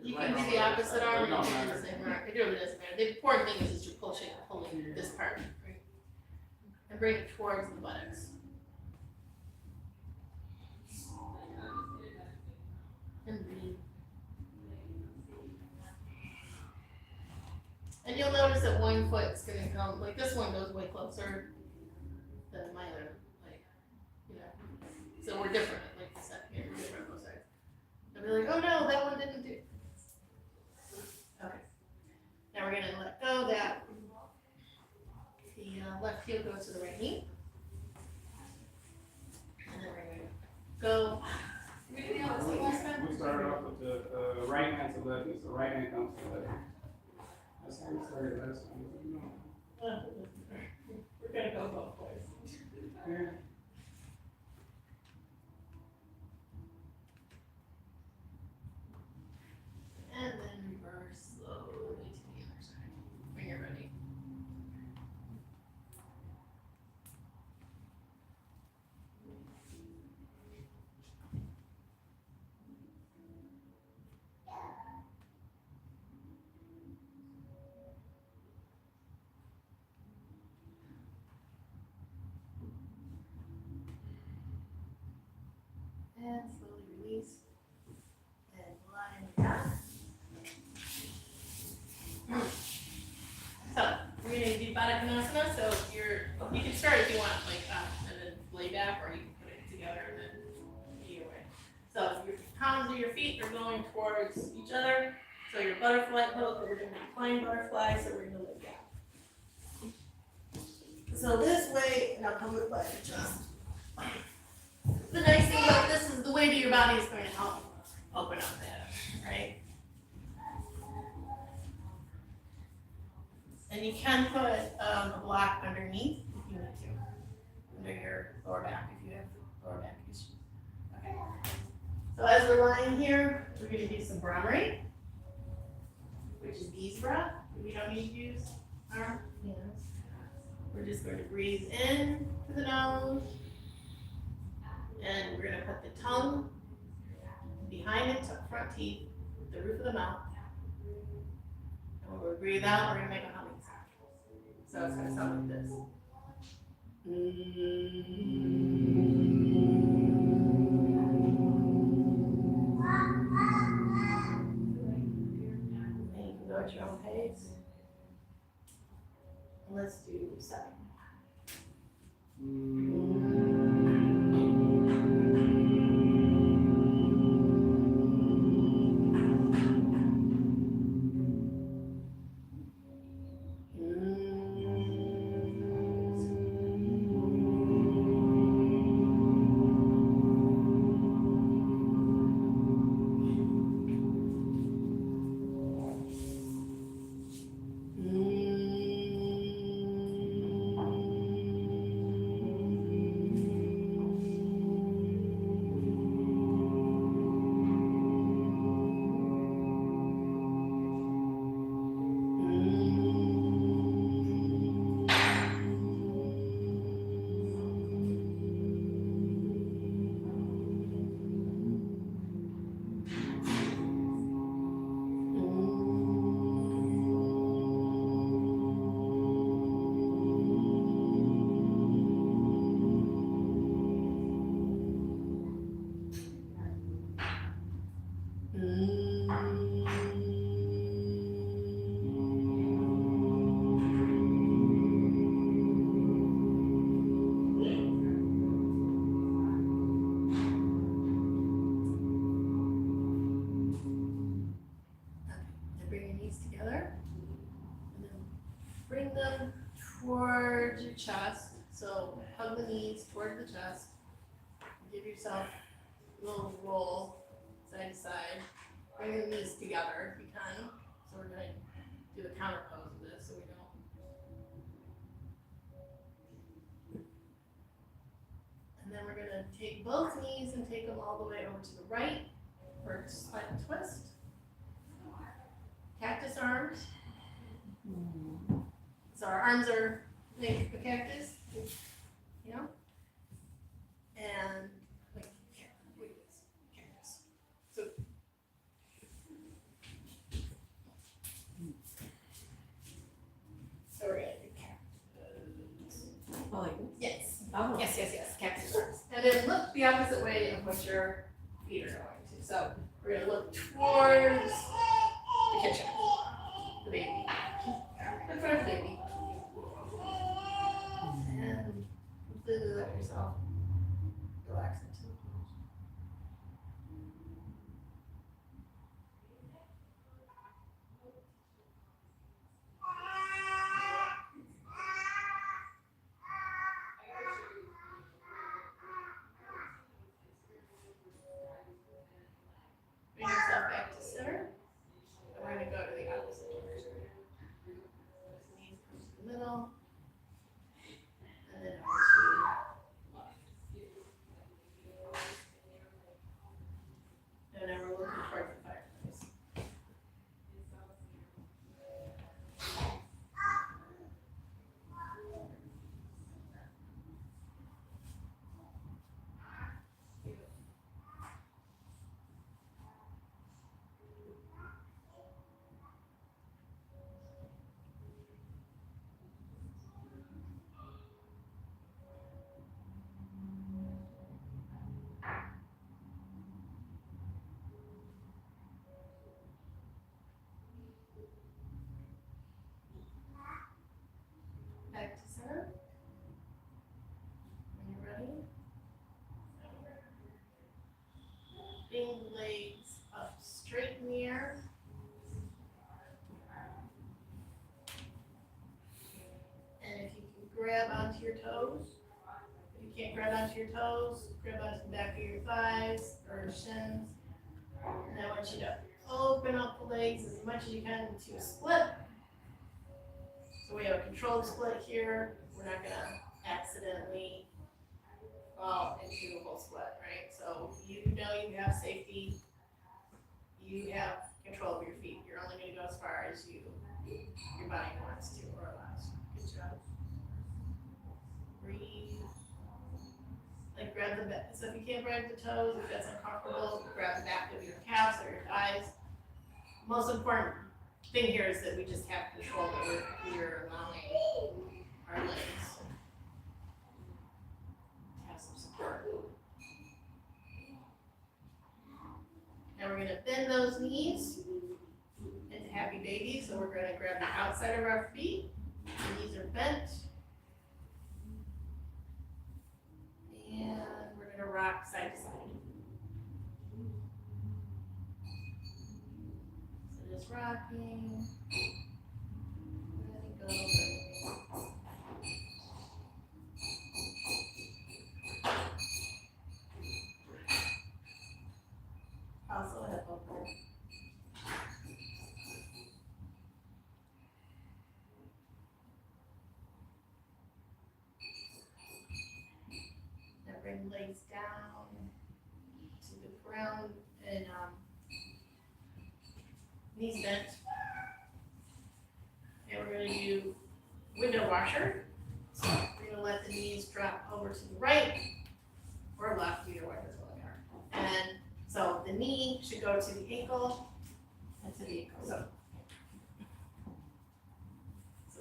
[SPEAKER 2] You can do the opposite arm, or you can do the same arm. It really doesn't matter. The important thing is just you're pulling this part, right? And bring it towards the buttocks. And breathe. And you'll notice that one foot's gonna come, like this one goes way closer than my other, like, you know. So we're different, like the second here, we're different on both sides. They'll be like, oh no, that one didn't do. Okay. Now we're gonna let go that the left heel goes to the right knee. And then we're gonna go.
[SPEAKER 4] We started off with the right hand to left knee, so right hand comes to left. That's how we started last time.
[SPEAKER 2] We're gonna go both ways.
[SPEAKER 4] Yeah.
[SPEAKER 2] And then reverse slowly to the other side when you're ready. and slowly release. And lie down. So we're gonna do Baddha Konasana. So you can start if you want, like and then lay back, or you can put it together and then either way. So your palms of your feet are going towards each other. So your butterfly pose, we're gonna do flying butterfly. So we're gonna lay down. So this way, and I'll come with my chest. The nice thing about this is the weight of your body is going to help open up that, right? And you can put a block underneath if you need to, under your lower back if you have lower back issues. Okay. So as we're lying here, we're going to do some Brahmari, which is bees breath. We don't need to use our hands. We're just going to breathe in through the nose, and we're going to put the tongue behind the front teeth, the roof of the mouth. And when we breathe out, we're going to make a humming sound. So it's going to sound like this. And you can go at your own pace. And let's do 7. Bring them towards your chest. So hug the knees towards the chest. Give yourself a little roll side to side. Bring the knees together if you can. So we're going to do the counter pose of this so we don't. And then we're going to take both knees and take them all the way over to the right for a slight twist. Cactus arms. So our arms are like a cactus, you know? And like cactus. So we're gonna do cactus.
[SPEAKER 5] Oh, like this?
[SPEAKER 2] Yes.
[SPEAKER 5] Oh.
[SPEAKER 2] Yes, cactus arms. And then look the opposite way of what your feet are going to. So we're gonna look towards the kitchen, the baby. In front of the baby. And completely let yourself relax into it. Bring yourself back to center. And we're going to go to the opposite direction. Knees your toes, grab onto the back of your thighs or shins. And I want you to open up the legs as much as you can to a split. So we have a controlled split here. We're not gonna accidentally fall into a whole split, right? So you know you have safety. You have control of your feet. You're only gonna go as far as your body wants to or allows. Good job. Breathe. Like grab the back. So if you can't grab the toes, if that's uncomfortable, grab the back of your calves or your thighs. Most important thing here is that we just have control that we're allowing our legs to have some support. Now we're gonna bend those knees into happy baby. So we're gonna grab the outside of our feet. The knees are bent. And we're gonna rock side to side. So just rocking. Letting go. Also hip opener. Now bring the legs down to the ground and knees bent. And we're going to do window washer. So we're going to let the knees drop over to the right or left, either way, that's what they are. And so the knee should go to the ankle and to the ankle. So it's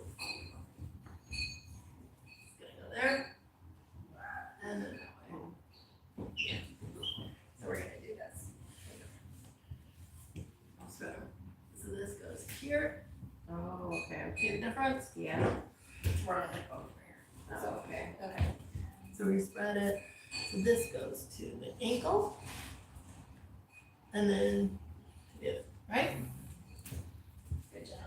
[SPEAKER 2] going to go there. And then that way. So we're going to do this. So this goes here.
[SPEAKER 5] Oh, okay.
[SPEAKER 2] See the difference?
[SPEAKER 5] Yeah.
[SPEAKER 2] It's more like over here.
[SPEAKER 5] Oh, okay.
[SPEAKER 2] Okay. So we spread it. So this goes to the ankle. And then the other, right? Good job.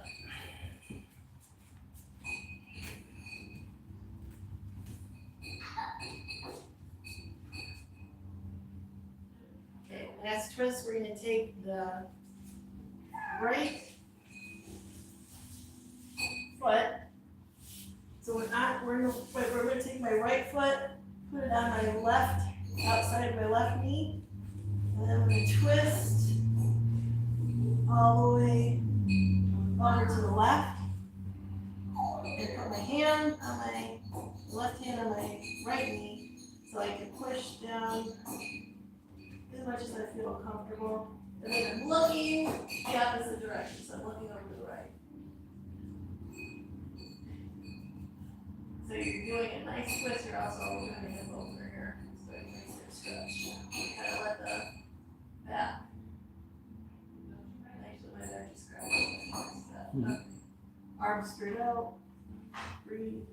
[SPEAKER 2] Okay, last twist, we're gonna take the right foot. So we're gonna take my right foot, put it on my left, outside of my left knee, and then I'm gonna twist all the way over to the left, and put my hand on my left hand on my right knee, so I can push down as much as I feel comfortable. And then I'm looking the opposite direction, so I'm looking over to the right. So you're doing a nice twist, you're also doing a hip opener here, so it makes it stretch. Kind of let the back. Actually, my back just grabbed. Arms straight out. Breathe.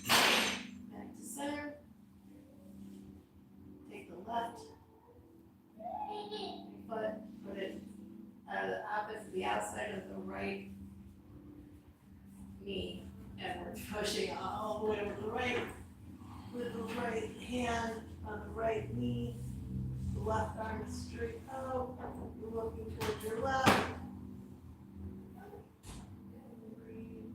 [SPEAKER 2] Back to center. Take the left foot, put it the outside of the right knee, and we're pushing all the way over to the right with the right hand on the right knee, the left arm is straight out, you're looking towards your left. Breathe.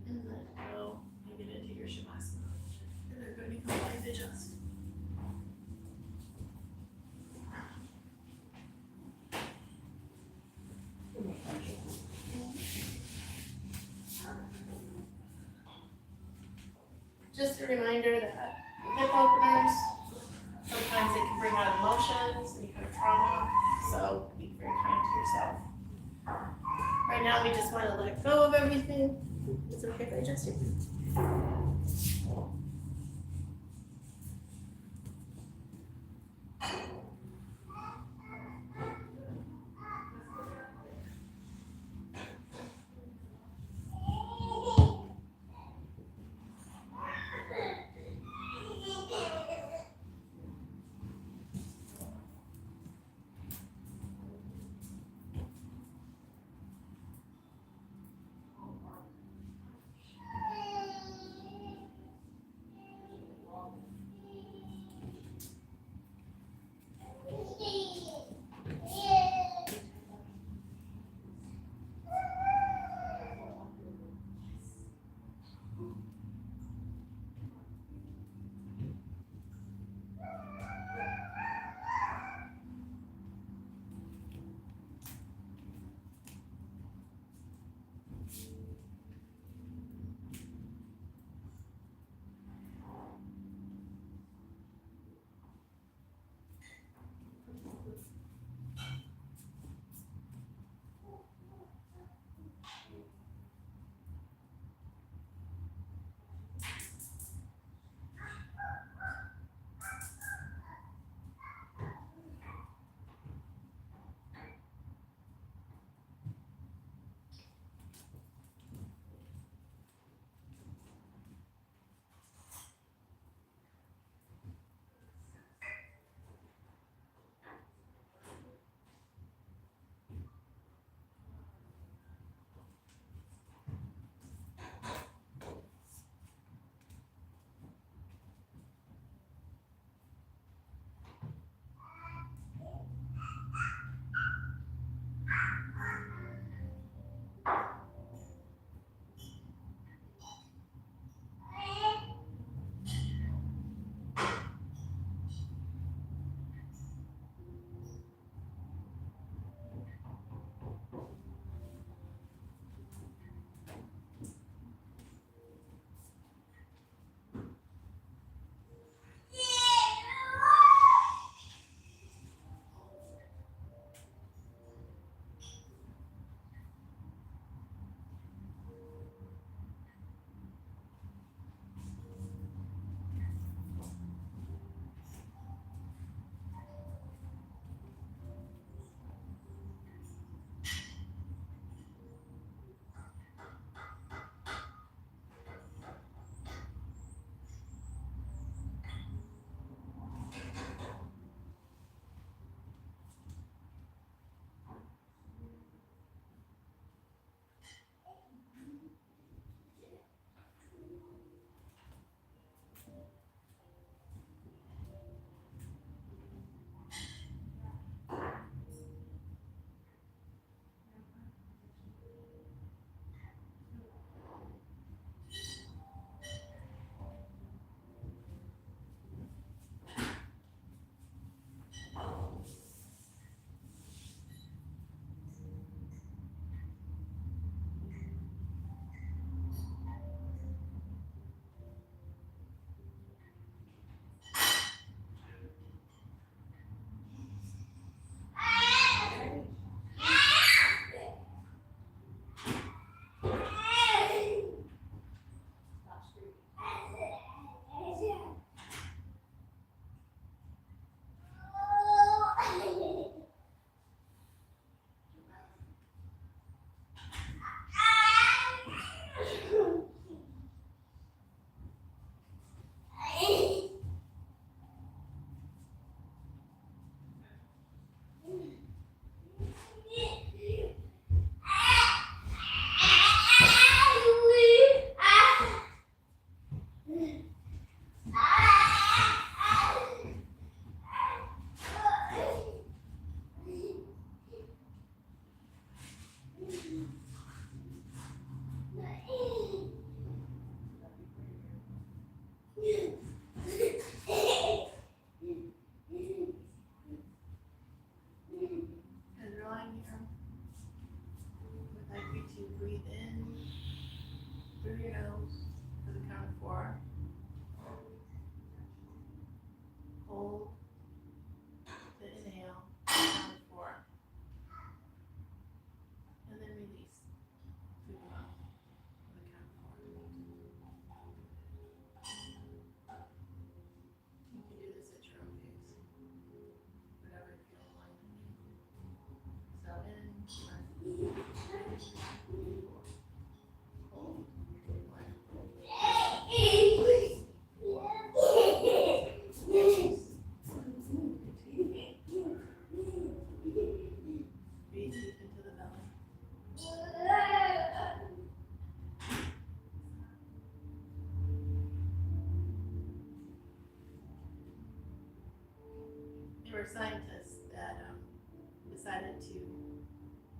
[SPEAKER 2] And let go and get into your shavasana. And they're going to come like adjust. Just a reminder that hip openers, sometimes they can bring out emotions, any kind of trauma, so be very kind to yourself. Right now, we just want to let go of everything. Is it okay if I adjust you? were scientists that decided to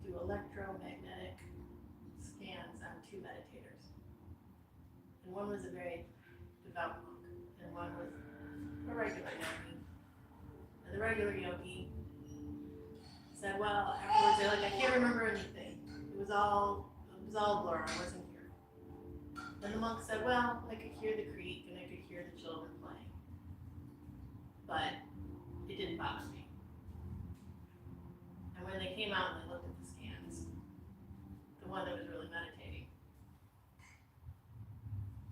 [SPEAKER 2] do electromagnetic scans on two meditators. And one was a very devout monk, and one was a regular yogi. And the regular yogi said, well, afterwards they're like, I can't remember anything. It was all a blur, I wasn't here. Then the monk said, well, I could hear the creek and I could hear the children playing. But it didn't bother me. And when they came out and they looked at the scans, the one that was really meditating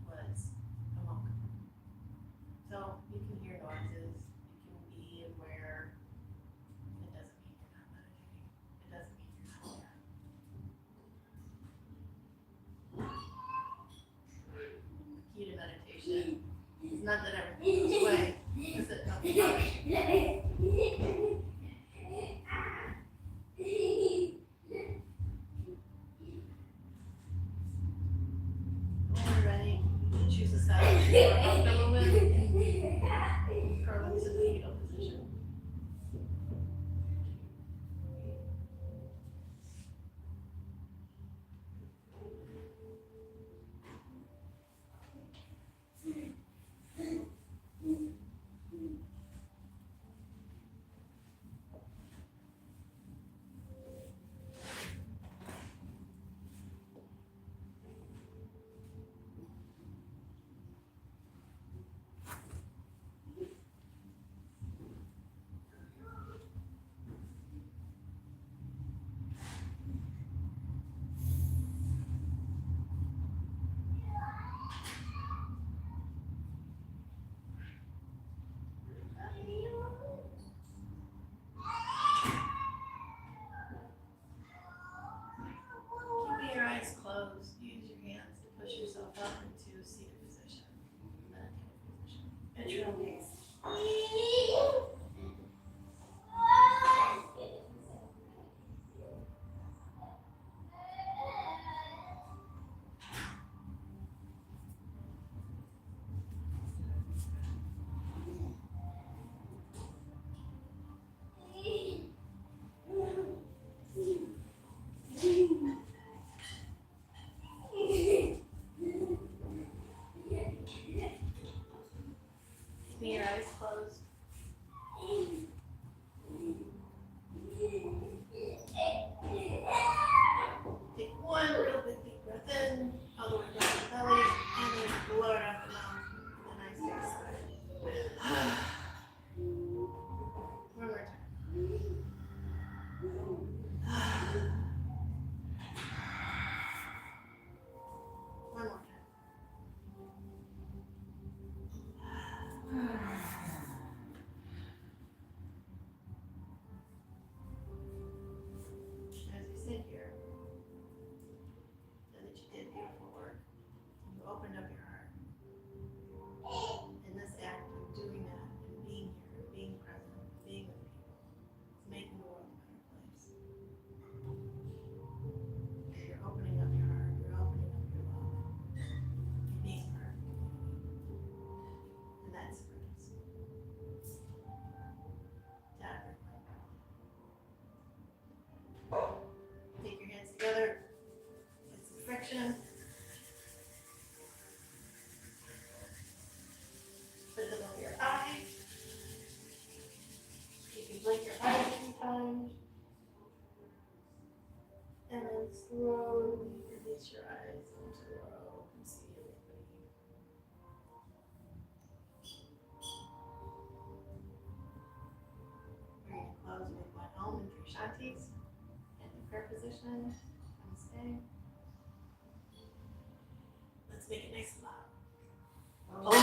[SPEAKER 2] was a monk. So you can hear noises, you can be aware. It doesn't mean you're not meditating. It doesn't mean you're not there. The key to meditation is not that everything goes away, it's that nothing bothers you. When you're ready, choose a side that you're more comfortable with. Curl into the fetal position. Keeping your eyes closed, use your hands to push yourself up into a seated position, meditative position, at your own pace. Keeping your eyes closed. Take one real big deep breath in, all the way down the belly, and then blow it out the mouth with a nice big sigh. One more time. One more time. As you sit here, know that you did beautiful work. You opened up your heart. And this act of doing that and being here, being present, being with people, is making the world a better place. You're opening up your heart, you're opening up your love, you're being part of the community. And that spreads to everyone. Take your hands together, get some friction. Put them over your eye. You can blink your eyes a few times. And then slowly release your eyes into the world and see everybody. We're going to close with one Om and three Shantis. And the prayer position. Namaste. Let's make it nice and loud.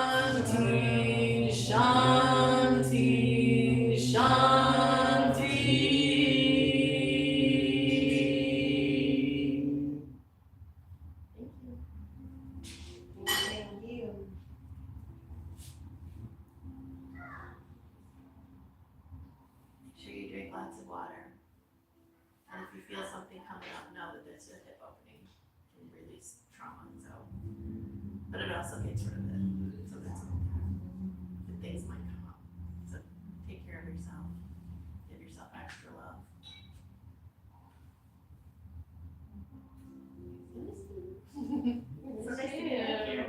[SPEAKER 5] Shanti, Shanti, Shanti.
[SPEAKER 2] Thank you.
[SPEAKER 5] Thank you.
[SPEAKER 2] lots of water. And if you feel something coming up, know that there's a hip opening and release trauma. So, but it also gets rid of it. So that's okay. Good things might come up. So take care of yourself. Give yourself extra love. So nice to meet you.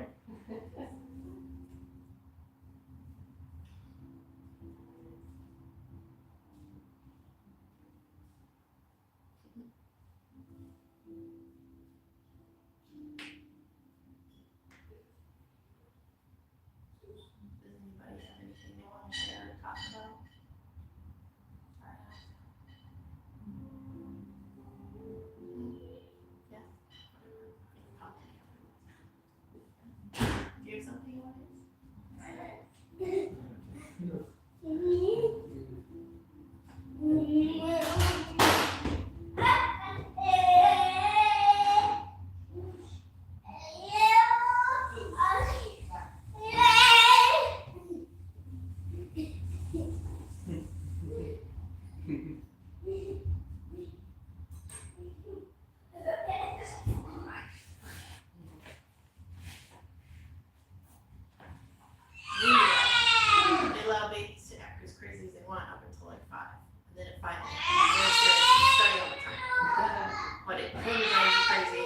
[SPEAKER 2] Does anybody have anything they want to share or talk about? Yeah. Talk to me. Do you have something you want to They allow babies to act as crazy as they want up until like 5. And then at 5, they're study all the time. But it really drives you crazy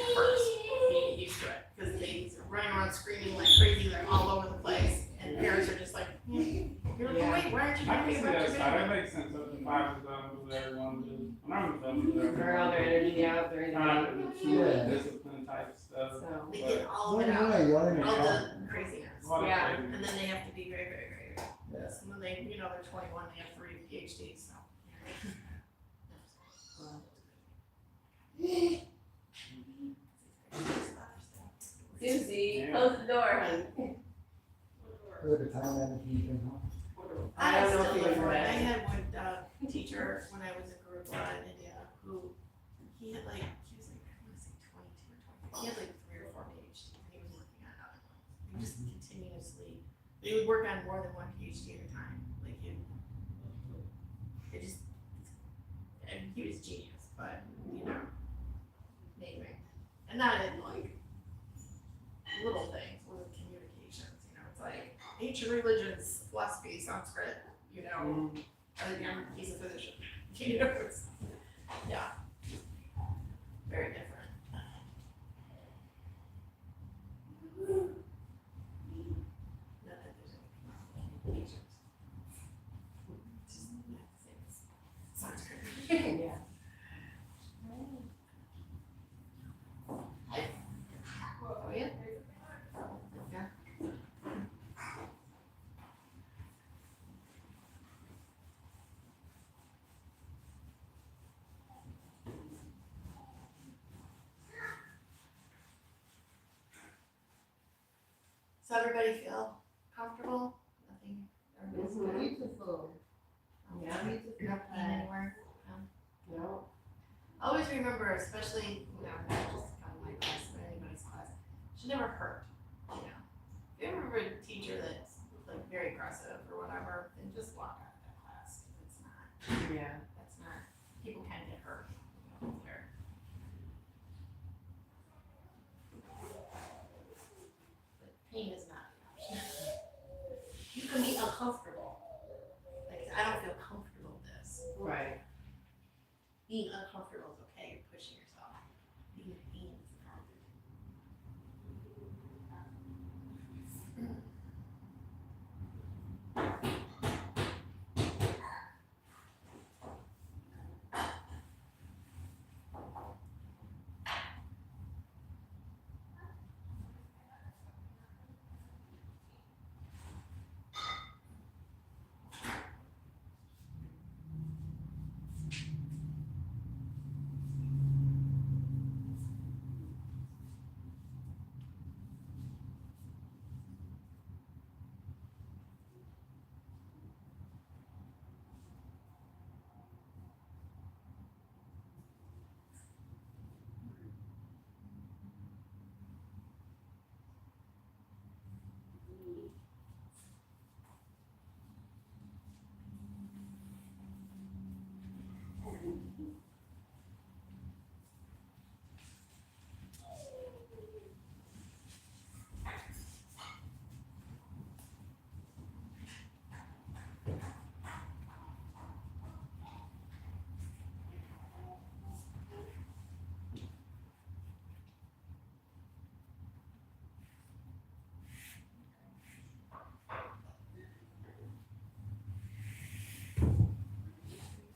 [SPEAKER 2] at first. You get used to it. Because the babies are running around screaming like crazy, they're all over the place. And parents are just like, you're like, wait, why aren't you
[SPEAKER 4] I
[SPEAKER 2] doing
[SPEAKER 4] can see
[SPEAKER 2] about
[SPEAKER 4] that
[SPEAKER 2] your
[SPEAKER 4] side,
[SPEAKER 2] baby?
[SPEAKER 4] that makes sense, up to 5 is done, with everyone just, when I was done with
[SPEAKER 5] They're all their energy out, they're
[SPEAKER 4] Kind
[SPEAKER 5] in
[SPEAKER 4] of
[SPEAKER 3] Yeah.
[SPEAKER 4] discipline type stuff.
[SPEAKER 5] so.
[SPEAKER 2] They get all
[SPEAKER 3] Why
[SPEAKER 2] of it out.
[SPEAKER 3] not? Why
[SPEAKER 2] All
[SPEAKER 3] not?
[SPEAKER 2] the craziness.
[SPEAKER 4] A lot of
[SPEAKER 5] Yeah.
[SPEAKER 4] crazy.
[SPEAKER 2] And then they have to be very, very, very, very.
[SPEAKER 3] Yeah.
[SPEAKER 2] And when they, they're 21, they have 3 PhDs, so.
[SPEAKER 5] Susie,
[SPEAKER 4] Yeah.
[SPEAKER 5] close the door, honey.
[SPEAKER 3] Look at time that he can help.
[SPEAKER 5] I don't know if
[SPEAKER 2] still
[SPEAKER 5] you
[SPEAKER 2] live
[SPEAKER 5] can
[SPEAKER 2] for it. I
[SPEAKER 5] read.
[SPEAKER 2] had one teacher when I was in Gurukula in India who, he had like, he was like, I want to say 22 or 23. He had like 3 or 4 PhDs and he was working on other ones. He just continuously, he would work on more than 1 PhD at a time. Like it just, and he was genius, but naming. And not in like little things with communications, it's like ancient religions, philosophy, Sanskrit, he's a physician. It's, yeah, very different. Not that there's any communications. It's just not the same as Sanskrit.
[SPEAKER 5] Yeah.
[SPEAKER 2] Oh, yeah? Yeah. So everybody feel comfortable? Nothing, everybody's good?
[SPEAKER 5] Beautiful. Yeah,
[SPEAKER 2] No pain anywhere?
[SPEAKER 5] No.
[SPEAKER 2] Always remember, especially, not just kind of my class, but anybody's class, should never hurt, If you ever have a teacher that's like very aggressive or whatever, then just walk out of that class. It's not,
[SPEAKER 5] Yeah.
[SPEAKER 2] that's not, people can get hurt, there. But pain is not the option. You can be uncomfortable. Like, I don't feel comfortable with this.
[SPEAKER 5] Right.
[SPEAKER 2] Being uncomfortable is okay, you're pushing yourself. Being in pain is not.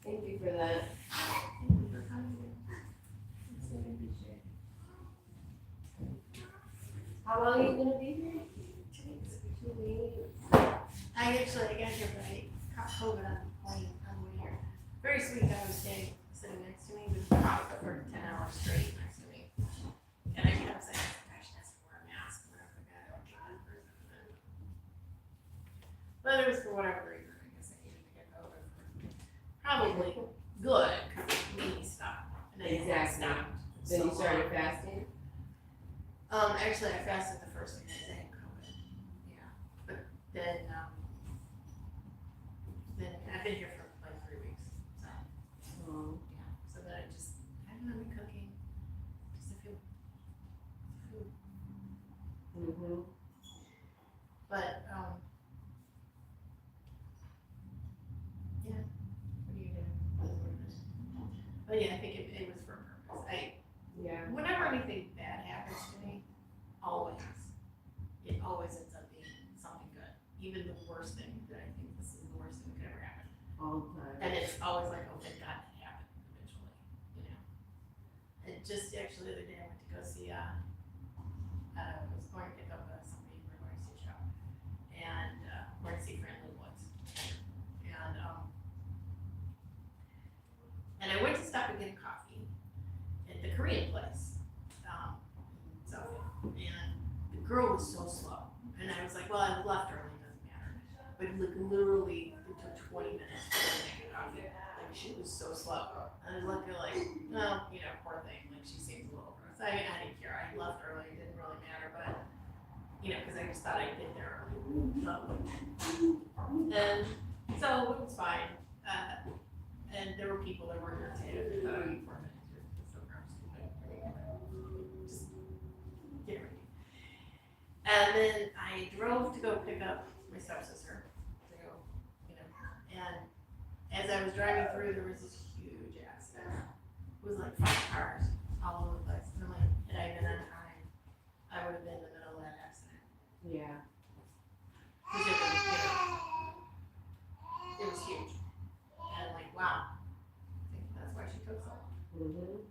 [SPEAKER 5] Thank you for that.
[SPEAKER 2] Thank you for coming. It's really appreciated.
[SPEAKER 5] How long are you gonna be here?
[SPEAKER 2] 2 weeks.
[SPEAKER 5] 2 weeks.
[SPEAKER 2] I got here, but I caught COVID on the plane on the way here. Very sweet guy was sitting next to me, but he talked for 10 hours straight next to me. And I kept saying, gosh, I have to wear a mask when I forgot I was a person. But it was for whatever reason, I guess I needed to get COVID. Probably good, because it made me stop. And I
[SPEAKER 5] Exactly.
[SPEAKER 2] stopped.
[SPEAKER 5] Then you
[SPEAKER 2] So
[SPEAKER 5] started
[SPEAKER 2] long.
[SPEAKER 5] fasting?
[SPEAKER 2] Actually, I fasted the first week I had COVID. Yeah, but then I've been here for like 3 weeks. So
[SPEAKER 5] Oh.
[SPEAKER 2] yeah, so then I haven't been cooking. Just a few food.
[SPEAKER 5] Mm-hmm.
[SPEAKER 2] But yeah, what do you do? That's what it is. But yeah, I think it was for a purpose.
[SPEAKER 5] Yeah.
[SPEAKER 2] Whenever anything bad happens to me, it always ends up being something good. Even the worst thing that I think this is the worst thing that could ever happen.
[SPEAKER 5] All the time.
[SPEAKER 2] And it's always like, oh, thank God that happened eventually, you know. And just actually the other day I went to go see, I was going to pick up somebody, we were going to see a show. And we're going to see Friendly Woods. And I went to stop and get a coffee at the Korean place. And the girl was so slow. And I was like, well, I left early, it doesn't matter. But like, literally, it took 20 minutes for her to make a coffee. Like, she was so slow. And I was looking like, well, you know, poor thing. Like, she seems a little gross. I didn't care. I left early, it didn't really matter. But, you know, because I just thought I'd get there early. And so it was fine. And there were people that were here too. I thought, oh, you poor thing. You're so gross. Just get ready. And then I drove to go pick up my stepsister to go, you know, and as I was driving through, there was this huge accident. It was like 5 cars all over the place. And I'm like, had I been on time, I would have been in the middle of that accident.
[SPEAKER 5] Yeah.
[SPEAKER 2] 'Cause it was, you know, it was huge. And I'm like, wow, I think that's why she took so long.
[SPEAKER 5] Mm-hmm.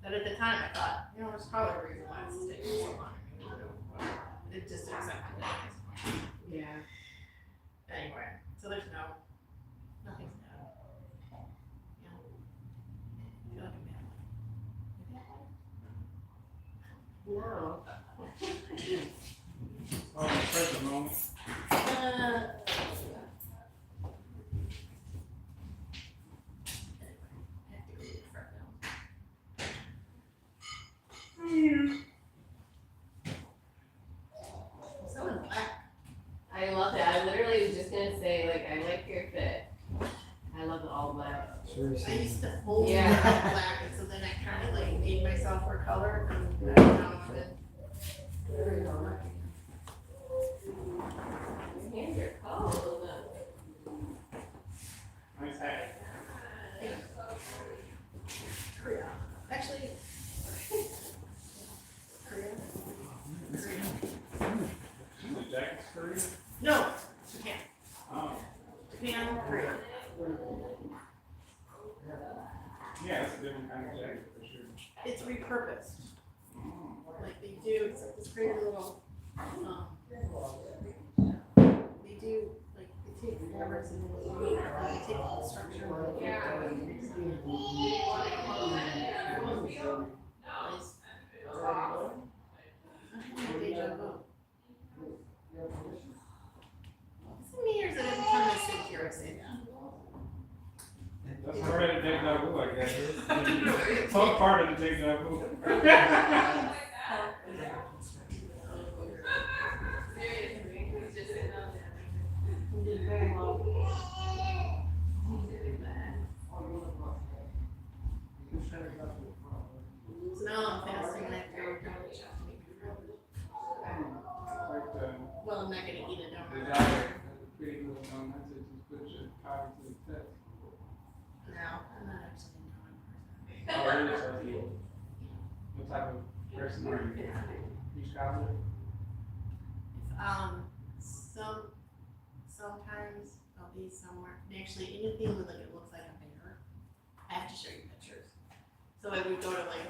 [SPEAKER 2] But at the time, I thought, you know, there's probably a reason why it's taking so long. I mean, whatever. It just accepted it at this point.
[SPEAKER 5] Yeah.
[SPEAKER 2] Anyway, so there's nothing's bad. You know, I feel like a bad one.
[SPEAKER 5] No.
[SPEAKER 4] Oh, present moment.
[SPEAKER 2] Anyway, I have to go to the front now. So in black.
[SPEAKER 5] I love that. I literally was just gonna say, like, I like your fit. I love the all black.
[SPEAKER 3] Seriously.
[SPEAKER 2] I used to hold it
[SPEAKER 5] Yeah.
[SPEAKER 2] in black, and so then I kind of like made myself for color, and now I've been.
[SPEAKER 5] Your hands are cold.
[SPEAKER 4] Nice hat.
[SPEAKER 2] Korea. Actually, Korea.
[SPEAKER 4] The jacket's Korean?
[SPEAKER 2] No, Japan.
[SPEAKER 4] Oh,
[SPEAKER 2] Japan, Korea.
[SPEAKER 4] yeah, it's a different kind of jacket for sure.
[SPEAKER 2] It's repurposed. Like they do, it's like this great little, they do, like, they take fabrics and they take the structure. Deja vu. It's me, or is it every time I sit here, I say that?
[SPEAKER 4] That's part of the deja vu, I guess. It's all part of the deja vu.
[SPEAKER 2] We did very well. So now I'm fasting and I have to go down to shop to make my friend.
[SPEAKER 4] Like
[SPEAKER 2] Well, I'm not gonna eat it,
[SPEAKER 4] the
[SPEAKER 2] no.
[SPEAKER 4] diet, creating little donuts, it just puts your power to the test.
[SPEAKER 2] No, I'm not actually a knowing person.
[SPEAKER 4] Oh, really? So you- what type of person are you? You scholar?
[SPEAKER 2] Sometimes I'll these somewhere. And actually, anything with like it looks like a bear, I have to show you pictures. So like we go to like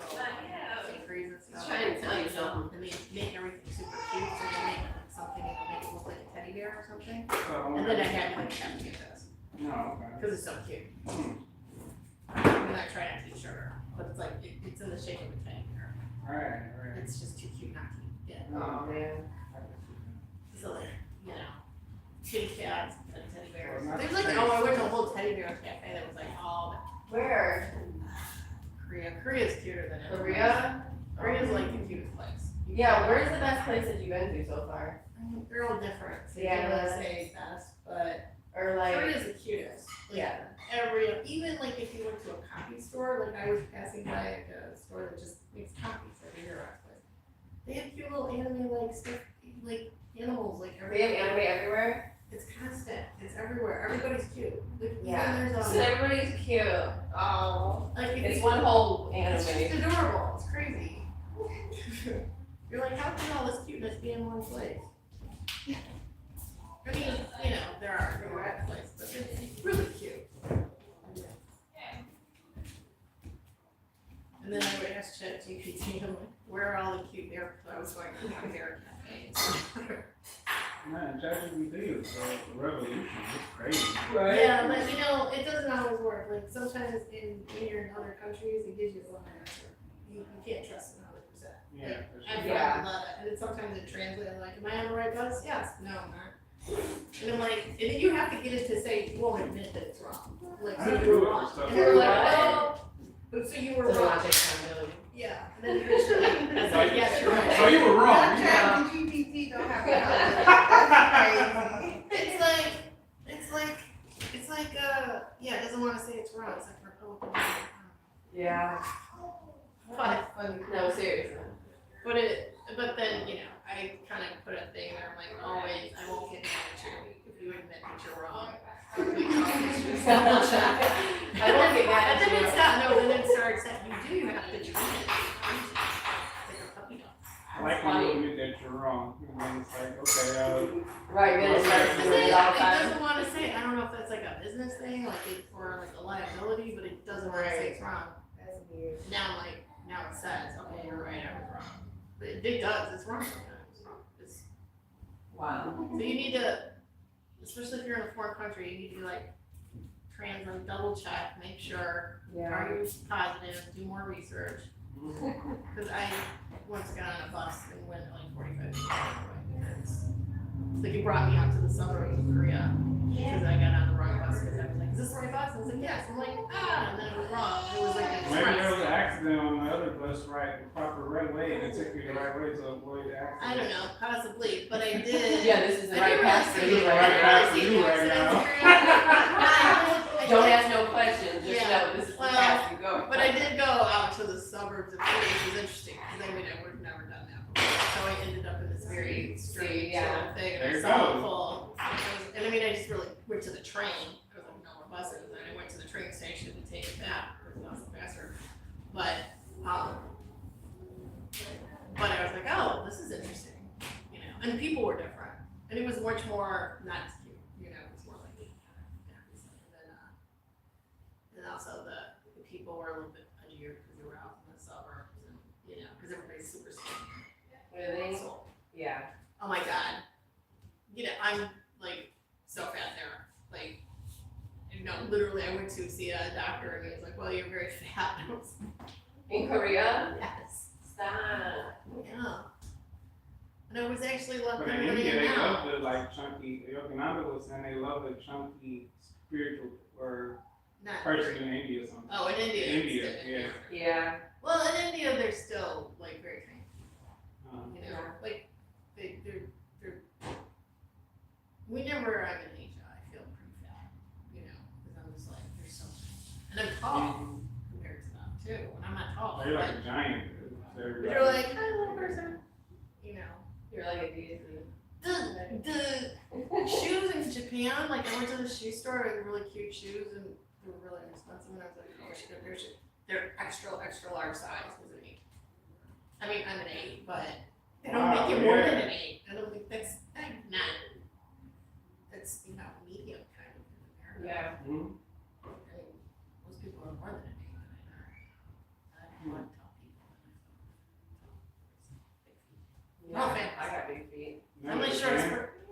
[SPEAKER 2] bakeries and stuff.
[SPEAKER 5] Just trying to tell you something.
[SPEAKER 2] And they make everything super cute. So they make like something that make it look like a teddy bear or something.
[SPEAKER 4] So,
[SPEAKER 2] And then I have to get this
[SPEAKER 4] no, okay.
[SPEAKER 2] because it's so cute. And I try not to eat sugar, but it's like it's in the shape of a teddy bear.
[SPEAKER 4] Right.
[SPEAKER 2] It's just too cute not to get.
[SPEAKER 5] Oh, man.
[SPEAKER 2] So like, you know, kitty cats and teddy bears.
[SPEAKER 4] Well,
[SPEAKER 2] There's like, I went to a whole teddy bear cafe that was like all
[SPEAKER 5] Where?
[SPEAKER 2] Korea. Korea's cuter than everywhere.
[SPEAKER 5] Korea?
[SPEAKER 2] Korea's like the cutest place.
[SPEAKER 5] Yeah, where's the best place that you've been to so far?
[SPEAKER 2] I mean, they're all different. So
[SPEAKER 5] Yeah,
[SPEAKER 2] you can't really
[SPEAKER 5] that's-
[SPEAKER 2] say best, but
[SPEAKER 5] Or like,
[SPEAKER 2] Korea's the cutest. Like,
[SPEAKER 5] yeah.
[SPEAKER 2] even like if you went to a coffee store, like I was passing by like a store that just makes copies every year. They have cute little anime like stuff, like animals, like
[SPEAKER 5] They have anime everywhere?
[SPEAKER 2] It's constant. It's everywhere. Everybody's cute. Like,
[SPEAKER 5] Yeah.
[SPEAKER 2] even
[SPEAKER 5] So
[SPEAKER 2] there's
[SPEAKER 5] everybody's cute. Oh.
[SPEAKER 2] like if
[SPEAKER 5] It's
[SPEAKER 2] you-
[SPEAKER 5] one whole
[SPEAKER 2] It's just
[SPEAKER 5] anime.
[SPEAKER 2] adorable. It's crazy. You're like, how can all this cuteness be in one place? I mean, you know, there are rat places, but it's really cute. And then I would ask ChatGPT, I'm like, where are all the cute bears? So I was going to the bear cafe.
[SPEAKER 4] Man, ChatGPT is a revolution. It's crazy.
[SPEAKER 2] Yeah, but you know, it doesn't always work. Like sometimes when you're in other countries, it gives you a lot of answer. You can't trust it 100%.
[SPEAKER 4] Yeah, for
[SPEAKER 2] I
[SPEAKER 4] sure.
[SPEAKER 5] Yeah.
[SPEAKER 2] love it. And then sometimes it translates like, am I on the right bus? Yes. No, I'm not. And I'm like, and then you have to get it to say, you won't admit that it's wrong. Like,
[SPEAKER 4] I
[SPEAKER 2] so
[SPEAKER 4] didn't
[SPEAKER 2] you were
[SPEAKER 4] do it for
[SPEAKER 2] wrong.
[SPEAKER 4] stuff
[SPEAKER 2] And you're like,
[SPEAKER 5] like that.
[SPEAKER 2] oh, but so you were
[SPEAKER 5] Doesn't
[SPEAKER 2] wrong.
[SPEAKER 5] want to take accountability.
[SPEAKER 2] Yeah. And then eventually, I was like, yes, you're
[SPEAKER 4] So
[SPEAKER 2] right.
[SPEAKER 4] you were wrong.
[SPEAKER 1] ChatGPT don't have that.
[SPEAKER 2] It's like, yeah, it doesn't want to say it's wrong. It's like Republican.
[SPEAKER 5] Yeah.
[SPEAKER 2] But,
[SPEAKER 5] No, seriously.
[SPEAKER 2] but then, you know, I kind of put a thing where I'm like, always, I won't get mad at you if you admit that you're wrong.
[SPEAKER 5] I won't get mad at
[SPEAKER 2] And then
[SPEAKER 5] you.
[SPEAKER 2] it's not, no, then it starts that you do have to train it. It's like a puppy dog.
[SPEAKER 4] I like when you admit that you're wrong. And then it's like, okay,
[SPEAKER 5] Right, you're gonna start
[SPEAKER 2] It
[SPEAKER 5] doing it all the time.
[SPEAKER 2] doesn't want to say, I don't know if that's like a business thing, like it, or like a liability, but it doesn't want to say it's wrong.
[SPEAKER 5] That's weird.
[SPEAKER 2] Now I'm like, now it says, okay, you're right, I was wrong. But it does, it's wrong sometimes. It's,
[SPEAKER 5] Wow.
[SPEAKER 2] so you need to, especially if you're in a foreign country, you need to like translate, double check, make sure,
[SPEAKER 5] Yeah.
[SPEAKER 2] are you positive, do more research. Cause I once got on a bus and went like 45 minutes away. It's like it brought me out to the suburbs of Korea. Because I got on the wrong bus because I was like, is this the right bus? And I was like, yes. I'm like, and then it was wrong. It was like a
[SPEAKER 4] Maybe there
[SPEAKER 2] express.
[SPEAKER 4] was an accident on the other bus, right, the proper right way, and it took you the right way to avoid the accident.
[SPEAKER 2] I don't know, possibly, but I did.
[SPEAKER 5] Yeah, this is the
[SPEAKER 2] I
[SPEAKER 5] right
[SPEAKER 2] didn't
[SPEAKER 5] path for
[SPEAKER 2] really
[SPEAKER 5] you
[SPEAKER 2] see-
[SPEAKER 5] right
[SPEAKER 2] I
[SPEAKER 5] now.
[SPEAKER 2] didn't
[SPEAKER 4] You
[SPEAKER 2] really see
[SPEAKER 4] right
[SPEAKER 2] the
[SPEAKER 4] now.
[SPEAKER 2] accident.
[SPEAKER 5] Don't ask no questions, just
[SPEAKER 2] Yeah.
[SPEAKER 5] know this is the
[SPEAKER 2] Well,
[SPEAKER 5] path you go.
[SPEAKER 2] But I did go out to the suburbs of Korea, which was interesting, because I mean, I would have never done that before. So I ended up in this very strange
[SPEAKER 5] Yeah.
[SPEAKER 2] thing,
[SPEAKER 4] There
[SPEAKER 2] and I
[SPEAKER 4] you
[SPEAKER 2] saw
[SPEAKER 4] go.
[SPEAKER 2] it full. And I mean, I just really went to the train, there was like no more buses, and I went to the train station to take that, it was also faster. But I was like, oh, this is interesting, you know, and the people were different, and it was much more, not as cute, you know, it was more like, and also the people were a little bit pudgier because they were out in the suburbs and, you know, because everybody's super skinny.
[SPEAKER 5] Really?
[SPEAKER 2] So,
[SPEAKER 5] Yeah.
[SPEAKER 2] oh my God. You know, I'm like so fat there. Like, you know, literally I went to see a doctor and he was like, well, you're very fat. And I was like,
[SPEAKER 5] In Korea?
[SPEAKER 2] yes.
[SPEAKER 5] Stop.
[SPEAKER 2] Yeah. And I was actually left
[SPEAKER 4] But in
[SPEAKER 2] running
[SPEAKER 4] India, they
[SPEAKER 2] now.
[SPEAKER 4] love the like chunky, Yogananda was saying they love the chunky spiritual or
[SPEAKER 2] Not
[SPEAKER 4] person in India or something.
[SPEAKER 2] Oh, in India. it's
[SPEAKER 4] India,
[SPEAKER 2] different.
[SPEAKER 4] yeah.
[SPEAKER 5] Yeah.
[SPEAKER 2] Well, in India, they're still like very tiny. You know,
[SPEAKER 5] Yeah.
[SPEAKER 2] like they're. Whenever I'm in Asia, I feel pretty fat. You know, because I'm just like they're so, and I'm tall compared to them too. And I'm not tall.
[SPEAKER 4] They're like
[SPEAKER 2] but
[SPEAKER 4] a giant. They're
[SPEAKER 2] you're like, hi, little person. You know,
[SPEAKER 5] You're like a deity.
[SPEAKER 2] the shoes in Japan. Like I went to the shoe store and really cute shoes, and they were really expensive. And I was like, oh, I should get a pair of shoes. They're extra large size because of me. I mean, I'm an 8, but they don't
[SPEAKER 4] Wow,
[SPEAKER 2] make it more
[SPEAKER 4] yeah.
[SPEAKER 2] than an 8. I don't think that's not. That's, you know, medium kind of. shortest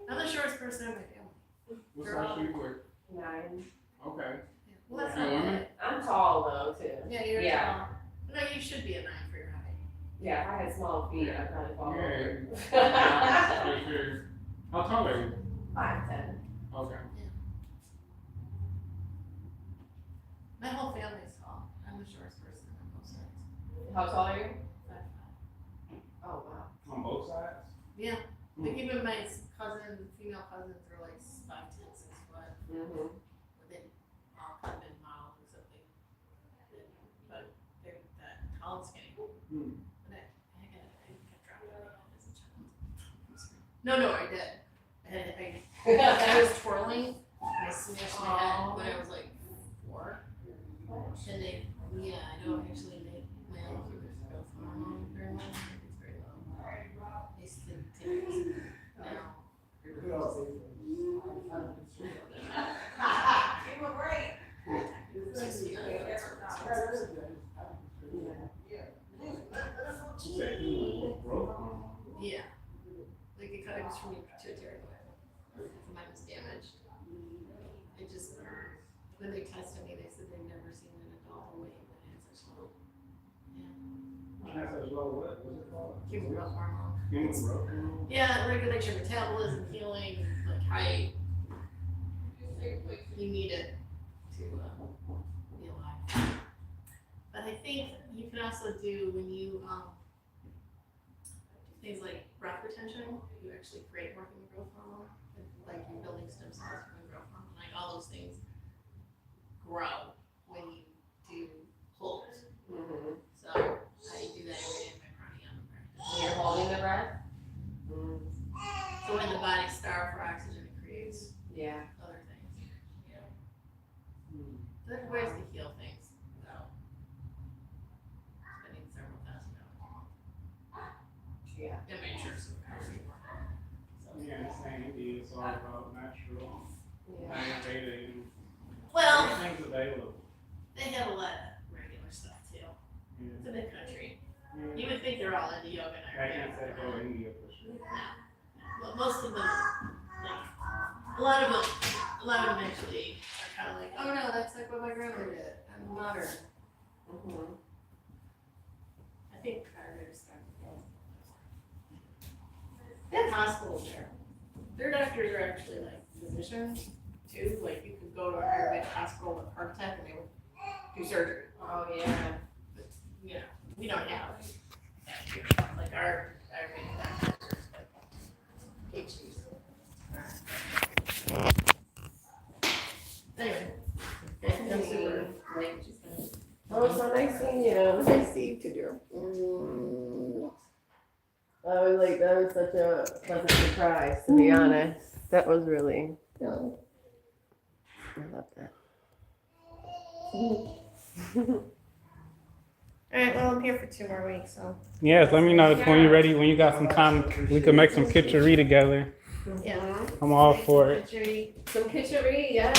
[SPEAKER 2] I'm the shortest person in my family.
[SPEAKER 4] What size shoe you wear?
[SPEAKER 1] 9.
[SPEAKER 4] Okay.
[SPEAKER 2] Well, that's
[SPEAKER 4] Yeah,
[SPEAKER 2] not
[SPEAKER 4] women?
[SPEAKER 2] bad.
[SPEAKER 1] I'm tall though too.
[SPEAKER 2] Yeah, you're
[SPEAKER 1] Yeah.
[SPEAKER 2] tall. No, you should be a 9 for your height.
[SPEAKER 1] Yeah, if I had small feet, I'd probably fall over.
[SPEAKER 4] Yeah. How tall are you?
[SPEAKER 1] 5'10".
[SPEAKER 4] Okay.
[SPEAKER 2] My whole family's tall. I'm the shortest person on both sides.
[SPEAKER 1] How tall are you?
[SPEAKER 2] 5'5".
[SPEAKER 1] Oh wow.
[SPEAKER 4] On both sides?
[SPEAKER 2] Yeah. Like even my female cousins are like 5'10", 6 foot.
[SPEAKER 1] Mm-hmm.
[SPEAKER 2] They all kind of been models or something. But they're that tall and skinny.
[SPEAKER 4] Hmm.
[SPEAKER 2] But I got dropped out as a child. No, I did. I was twirling. And I smashed my head when I was like 4. And they, I don't actually make my own growth hormone very much. It's very low. They used to take this now.
[SPEAKER 3] We all say that.
[SPEAKER 1] You were great.
[SPEAKER 4] You said growth hormone.
[SPEAKER 2] Yeah. Like it was from your pituitary gland. Mine was damaged. It just, when they tested me, they said they've never seen an adult weight that had such low.
[SPEAKER 4] That's as low what? What's it called?
[SPEAKER 2] Human growth hormone.
[SPEAKER 4] Human growth hormone?
[SPEAKER 2] Yeah, it regulates your metabolism, healing, like height. You need it to be alive. But I think you can also do when you do things like breath retention, you actually create more human growth hormone. Like you're building stem cells for human growth hormone, like all those things grow when you do hold.
[SPEAKER 1] Mm-hmm.
[SPEAKER 2] So I do that every day in my pranayama practice.
[SPEAKER 1] You're holding the breath?
[SPEAKER 2] So when the body's starved for oxygen, it creates
[SPEAKER 1] Yeah.
[SPEAKER 2] other things. Yeah. There's ways to heal things without spending several $1,000 a month.
[SPEAKER 1] Yeah.
[SPEAKER 2] And make sure it's recovery. So.
[SPEAKER 4] Yeah, it's saying India is all about natural,
[SPEAKER 1] Yeah.
[SPEAKER 4] Ayurveda, and
[SPEAKER 2] Well,
[SPEAKER 4] everything's available.
[SPEAKER 2] they have a lot of regular stuff too.
[SPEAKER 4] Yeah.
[SPEAKER 2] It's a big country.
[SPEAKER 4] Yeah.
[SPEAKER 2] You would think they're all into yoga and
[SPEAKER 4] I can't say
[SPEAKER 2] Ayurveda.
[SPEAKER 4] go to India for sure.
[SPEAKER 2] Well, most of them, like, a lot of them actually are kind of like, oh no, that's like what my grandmother did. I'm modern.
[SPEAKER 1] Mm-hmm.
[SPEAKER 2] I think Ayurveda started. They have hospitals there. Their doctors are actually like physicians too. Like you could go to an Ayurvedic hospital with heart attack and they would do surgery.
[SPEAKER 1] Oh yeah.
[SPEAKER 2] But you know, we don't have that here. Like our Ayurvedic doctors, like PhDs. Anyway, I'm super late.
[SPEAKER 1] Oh, it's so nice seeing you.
[SPEAKER 5] Nice to see you too, dear. That was such a pleasant surprise, to be honest. That was really, I love that.
[SPEAKER 1] Alright, well, I'm here for 2 more weeks, so.
[SPEAKER 4] Yes, let me know when you're ready, when you got some time, we could make some kitchery together.
[SPEAKER 2] Yeah.
[SPEAKER 4] I'm all for it.
[SPEAKER 1] Some kitchery, yes.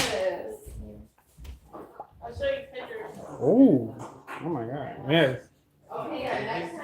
[SPEAKER 2] I'll show you pictures.
[SPEAKER 4] Oh my God, yes.
[SPEAKER 1] Okay, yeah, next